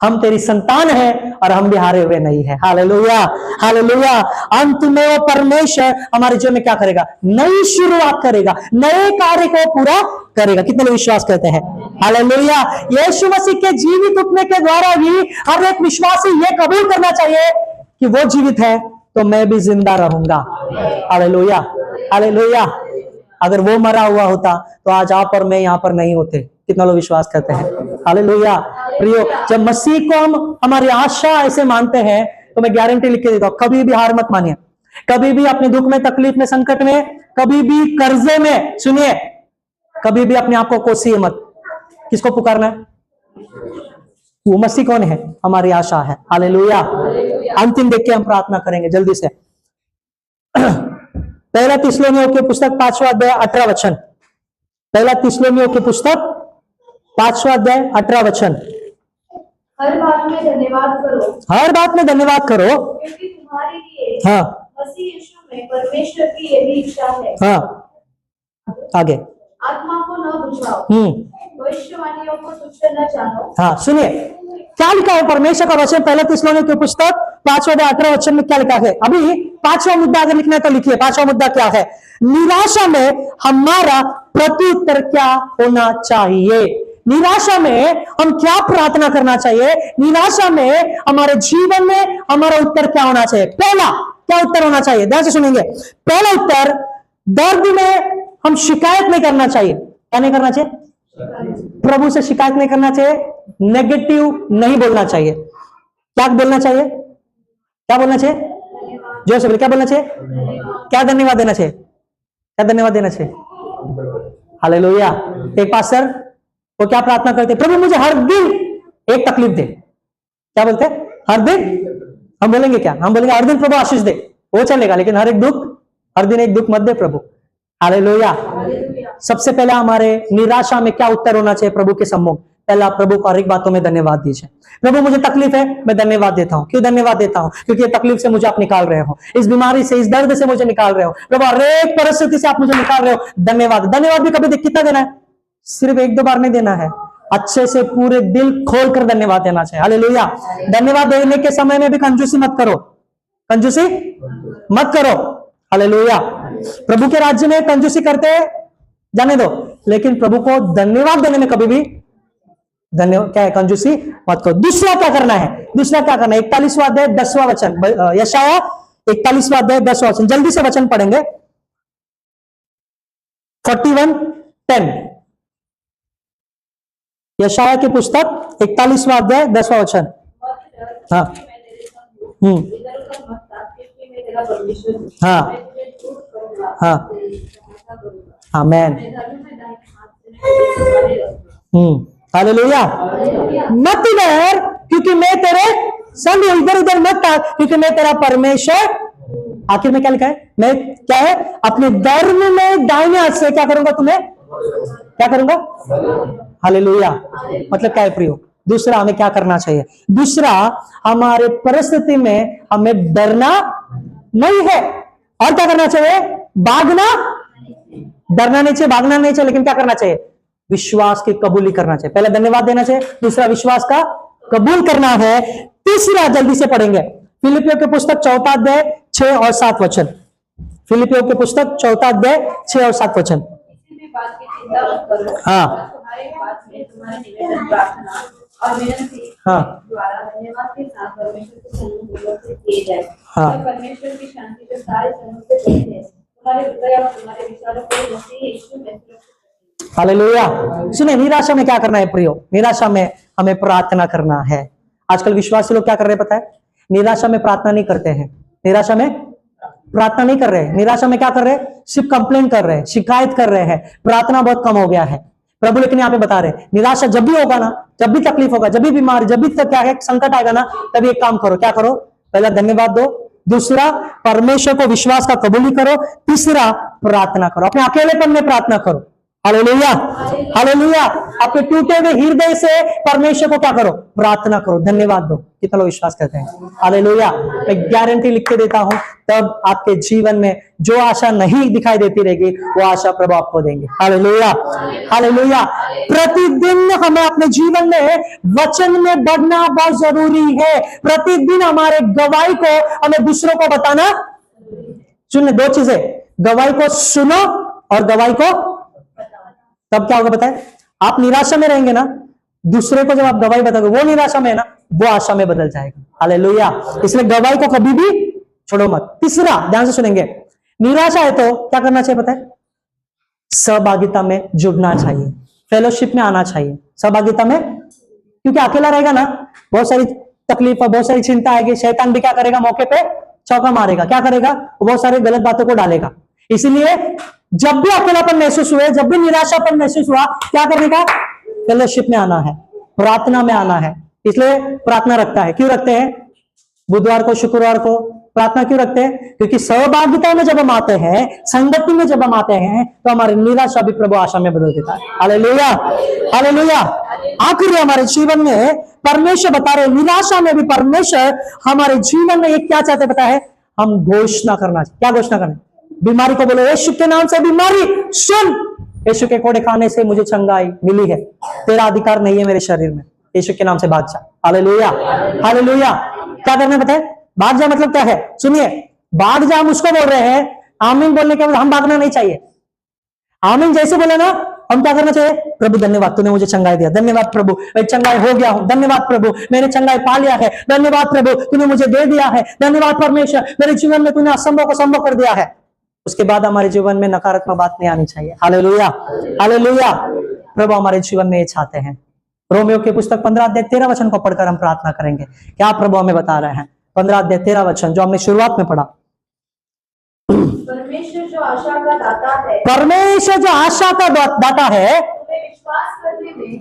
हम तेरी संतान है और हम भी हारे हुए नहीं है। Hallelujah, hallelujah. अंत में वो परमेश्वर हमारे जीवन में क्या करेगा? नई शुरुआत करेगा, नए कार्य को पूरा करेगा। कितने लोग विश्वास करते हैं? हालेलुया। यीशु मसीह के जीवित उठने के द्वारा भी हर एक विश्वासी ये कबूल करना चाहिए कि वो जीवित है तो मैं भी जिंदा रहूंगा। Hallelujah, hallelujah. अगर वो मरा हुआ होता तो आज आप और मैं यहां पर नहीं होते। कितना लोग विश्वास करते हैं? हालेलुया। प्रियो, जब मसीह को हम हमारी आशा ऐसे मानते हैं तो मैं गारंटी लिख के देता हूं, कभी भी हार मत मानिए। कभी भी अपने दुख में, तकलीफ में, संकट में, कभी भी कर्जे में, सुनिए, कभी भी अपने आप को कोसिए मत। किसको पुकारना है? वो मसीह कौन है? हमारी आशा है। हालेलुया। अंतिम देख के हम प्रार्थना करेंगे जल्दी से। पहला थिस्सलुनीयों की पुस्तक 5वां अध्याय 18 वचन। पहला थिस्सलुनीयों की पुस्तक 5वां अध्याय 18 वचन। हर बात में धन्यवाद करो, हर बात में धन्यवाद करो, क्योंकि तुम्हारे लिए हाँ मसीह यीशु में परमेश्वर की यही इच्छा है। हाँ, आगे। आत्मा को न बुझाओ, भविष्यवाणियों को तुच्छ न जानो। हाँ, सुनिए क्या लिखा है परमेश्वर का वचन, पहला थिस्सलुनीयों की पुस्तक 5वें अध्याय 18 वचन में क्या लिखा है? अभी 5वां मुद्दा अगर लिखना है तो लिखिए। 5वां मुद्दा क्या है? निराशा में हमारा प्रत्युत्तर क्या होना चाहिए? निराशा में हम क्या प्रार्थना करना चाहिए? निराशा में हमारे जीवन में हमारा उत्तर क्या होना चाहिए? पहला क्या उत्तर होना चाहिए? ध्यान से सुनेंगे। पहला उत्तर, दर्द में हम शिकायत नहीं करना चाहिए। क्या नहीं करना चाहिए? प्रभु से शिकायत नहीं करना चाहिए, नेगेटिव नहीं बोलना चाहिए। क्या बोलना चाहिए? क्या बोलना चाहिए? जो से बोले, क्या बोलना चाहिए? क्या धन्यवाद देना चाहिए? क्या धन्यवाद देना चाहिए? हालेलुया। एक पास्टर वो क्या प्रार्थना करते? प्रभु मुझे हर दिन एक तकलीफ दे। क्या बोलते? हर दिन। हम बोलेंगे क्या? हम बोलेंगे हर दिन प्रभु आशीष दे, वो चलेगा, लेकिन हर एक दुख, हर दिन एक दुख मत दे प्रभु। हालेलुया। सबसे पहले हमारे निराशा में क्या उत्तर होना चाहिए प्रभु के सम्मुख? पहला, प्रभु को हर एक बातों में धन्यवाद दीजिए। प्रभु मुझे तकलीफ है, मैं धन्यवाद देता हूं। क्यों धन्यवाद देता हूं? क्योंकि ये तकलीफ से मुझे आप निकाल रहे हो, इस बीमारी से, इस दर्द से मुझे निकाल रहे हो प्रभु, हर एक परिस्थिति से आप मुझे निकाल रहे हो। धन्यवाद। धन्यवाद भी कभी कितना देना है? सिर्फ 1-2 बार नहीं देना है, अच्छे से पूरे दिल खोलकर धन्यवाद देना चाहिए। हालेलुया। धन्यवाद देने के समय में भी कंजूसी मत करो, कंजूसी मत करो। हालेलुया। प्रभु के राज्य में कंजूसी करते जाने दो, लेकिन प्रभु को धन्यवाद देने में कभी भी धन्यवाद क्या है, कंजूसी मत करो। दूसरा क्या करना है? दूसरा क्या करना है? 41वां अध्याय 10वां वचन, यशाया 41वां अध्याय 10वां वचन, जल्दी से वचन पढ़ेंगे। 41:10, यशाया की पुस्तक 41वां अध्याय 10वां वचन। हाँ। हाँ। हाँ। आमेन। हालेलुया। मत डर क्योंकि मैं तेरे संग हूं। इधर उधर मत ताक क्योंकि मैं तेरा परमेश्वर। आखिर में क्या लिखा है? मैं क्या है? अपने धर्म में दाहिने हाथ से क्या करूंगा? तुम्हें क्या करूंगा? हालेलुया। मतलब क्या है प्रियो? दूसरा, हमें क्या करना चाहिए? दूसरा, हमारे परिस्थिति में हमें डरना नहीं है। और क्या करना चाहिए? भागना, डरना नहीं चाहिए, भागना नहीं चाहिए, लेकिन क्या करना चाहिए? विश्वास की कबूली करना चाहिए। पहले धन्यवाद देना चाहिए, दूसरा विश्वास का कबूल करना है। तीसरा जल्दी से पढ़ेंगे, फिलिपियों की पुस्तक 4 अध्याय 6 और 7 वचन। फिलिपियों की पुस्तक 4 अध्याय 6 और 7 वचन। किसी भी बात की चिंता मत करो। हाँ। तुम्हारी बात में तुम्हारे निवेदन, प्रार्थना और विनती हाँ। द्वारा धन्यवाद के साथ परमेश्वर के सम्मुख से किए जाए। हाँ। और परमेश्वर की शांति जो सारे समझ से बढ़ती है, तुम्हारे हृदय और तुम्हारे विचारों को मसीह यीशु में सुरक्षित रखे। हालेलुया। सुनिए, निराशा में क्या करना है प्रियो? निराशा में हमें प्रार्थना करना है। आजकल विश्वासी लोग क्या कर रहे हैं पता है? निराशा में प्रार्थना नहीं करते हैं, निराशा में प्रार्थना नहीं कर रहे हैं। निराशा में क्या कर रहे हैं? सिर्फ कंप्लेन कर रहे हैं, शिकायत कर रहे हैं, प्रार्थना बहुत कम हो गया है। प्रभु लेकिन यहाँ पे बता रहे हैं, निराशा जब भी होगा ना, जब भी तकलीफ होगा, जब भी बीमारी, जब भी क्या है संकट आएगा ना, तभी एक काम करो। क्या करो? पहला धन्यवाद दो, दूसरा परमेश्वर को विश्वास का कबूली करो, तीसरा प्रार्थना करो। अपने अकेलेपन में प्रार्थना करो। हालेलुया। हालेलुया। आपके टूटे हुए हृदय से परमेश्वर को क्या करो? प्रार्थना करो, धन्यवाद दो। कितना लोग विश्वास करते हैं? हालेलुया। मैं गारंटी लिख के देता हूं, तब आपके जीवन में जो आशा नहीं दिखाई देती रहेगी, वो आशा प्रभु आपको देंगे। हालेलुया। हालेलुया। प्रतिदिन हमें अपने जीवन में वचन में बढ़ना बहुत जरूरी है। प्रतिदिन हमारे गवाही को हमें दूसरों को बताना। सुनिए, 2 चीजें, गवाही को सुनो और गवाही को, तब क्या होगा पता है? आप निराशा में रहेंगे ना, दूसरे को जब आप गवाही बताओगे, वो निराशा में है ना, वो आशा में बदल जाएगा। हालेलुया। इसलिए गवाही को कभी भी छोड़ो मत। तीसरा, ध्यान से सुनेंगे, निराशा है तो क्या करना चाहिए पता है? सहभागिता में जुड़ना चाहिए, फेलोशिप में आना चाहिए। सहभागिता में, क्योंकि अकेला रहेगा ना, बहुत सारी तकलीफ, बहुत सारी चिंता आएगी। शैतान भी क्या करेगा? मौके पे चौका मारेगा। क्या करेगा? बहुत सारी गलत बातों को डालेगा। इसलिए जब भी अकेलापन महसूस हुए, जब भी निराशापन महसूस हुआ, क्या करने का? फेलोशिप में आना है, प्रार्थना में आना है। इसलिए प्रार्थना रखता है। क्यों रखते हैं? बुधवार को, शुक्रवार को प्रार्थना क्यों रखते हैं? क्योंकि सहभागिता में जब हम आते हैं, संगति में जब हम आते हैं, तो हमारी निराशा भी प्रभु आशा में बदल देता है। हालेलुया। हालेलुया। आखिर हमारे जीवन में परमेश्वर बता रहे, निराशा में भी परमेश्वर हमारे जीवन में एक क्या चाहते पता है? हम घोषणा करना। क्या घोषणा करना? बीमारी को बोलो, यीशु के नाम से बीमारी सुन, यीशु के कोड़े खाने से मुझे चंगाई मिली है, तेरा अधिकार नहीं है मेरे शरीर में, यीशु के नाम से भाग जा। हालेलुया। हालेलुया। क्या करना पता है? भाग जा मतलब क्या है? सुनिए, भाग जा हम उसको बोल रहे हैं। आमीन बोलने के बाद हम भागना नहीं चाहिए। आमीन जैसे बोले ना, हम क्या करना चाहिए? प्रभु धन्यवाद, तूने मुझे चंगाई दिया, धन्यवाद प्रभु, मैं चंगाई हो गया हूं, धन्यवाद प्रभु, मैंने चंगाई पा लिया है, धन्यवाद प्रभु, तूने मुझे दे दिया है, धन्यवाद परमेश्वर, मेरे जीवन में तूने असंभव को संभव कर दिया है। उसके बाद हमारे जीवन में नकारात्मक बात नहीं आनी चाहिए। Hallelujah, hallelujah. प्रभु हमारे जीवन में ये चाहते हैं। रोमियो की पुस्तक 15 अध्याय 13 वचन को पढ़कर हम प्रार्थना करेंगे। क्या प्रभु हमें बता रहे हैं? 15 अध्याय 13 वचन जो हमने शुरुआत में पढ़ा। परमेश्वर जो आशा का दाता है, परमेश्वर जो आशा का दाता है,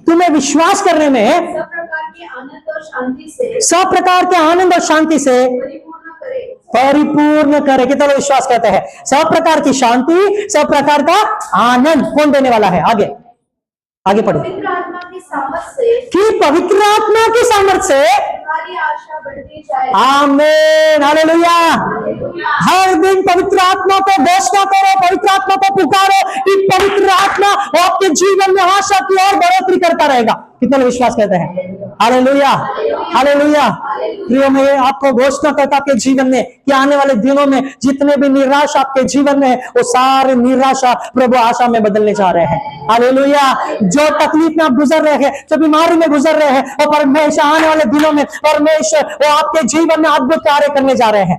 तुम्हें विश्वास करने में सब प्रकार के आनंद और शांति से सब प्रकार के आनंद और शांति से परिपूर्ण करे। परिपूर्ण करे। कितना लोग विश्वास करते हैं? सब प्रकार की शांति, सब प्रकार का आनंद कौन देने वाला है? आगे आगे पढ़िए। पवित्र आत्मा की सामर्थ से कि पवित्र आत्मा की सामर्थ से तुम्हारी आशा बढ़ती जाए। आमीन, हालेलुया। हालेलुया। हर दिन पवित्र आत्मा को घोषणा करो, पवित्र आत्मा को पुकारो कि पवित्र आत्मा आपके जीवन में आशा की और बढ़ोतरी करता रहेगा। कितने लोग विश्वास करते हैं? Hallelujah, hallelujah. प्रियो, मैं आपको घोषणा करता आपके जीवन में कि आने वाले दिनों में जितने भी निराशा आपके जीवन में है, वो सारे निराशा प्रभु आशा में बदलने जा रहे हैं। हालेलुया। जो तकलीफ में आप गुजर रहे हैं, जो बीमारी में गुजर रहे हैं, और परमेश्वर आने वाले दिनों में परमेश्वर वो आपके जीवन में अद्भुत कार्य करने जा रहे हैं।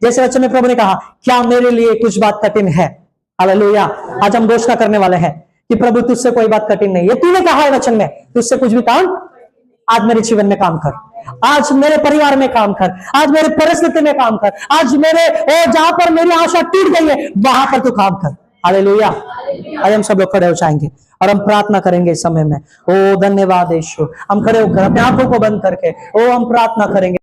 जैसे वचन में प्रभु ने कहा, क्या मेरे लिए कुछ बात कठिन है? हालेलुया। आज हम घोषणा करने वाले हैं कि प्रभु तुझसे कोई बात कठिन नहीं है। तूने कहा है वचन में, तुझसे कुछ भी काम आज मेरे जीवन में काम कर, आज मेरे परिवार में काम कर, आज मेरे परिस्थिति में काम कर, आज मेरे जहां पर मेरी आशा टूट गई है वहां पर तू काम कर। हालेलुया। आज हम सब लोग खड़े हो जाएंगे और हम प्रार्थना करेंगे इस समय में। ओ धन्यवाद यीशु। हम खड़े होकर अपने आंखों को बंद करके हम प्रार्थना करेंगे।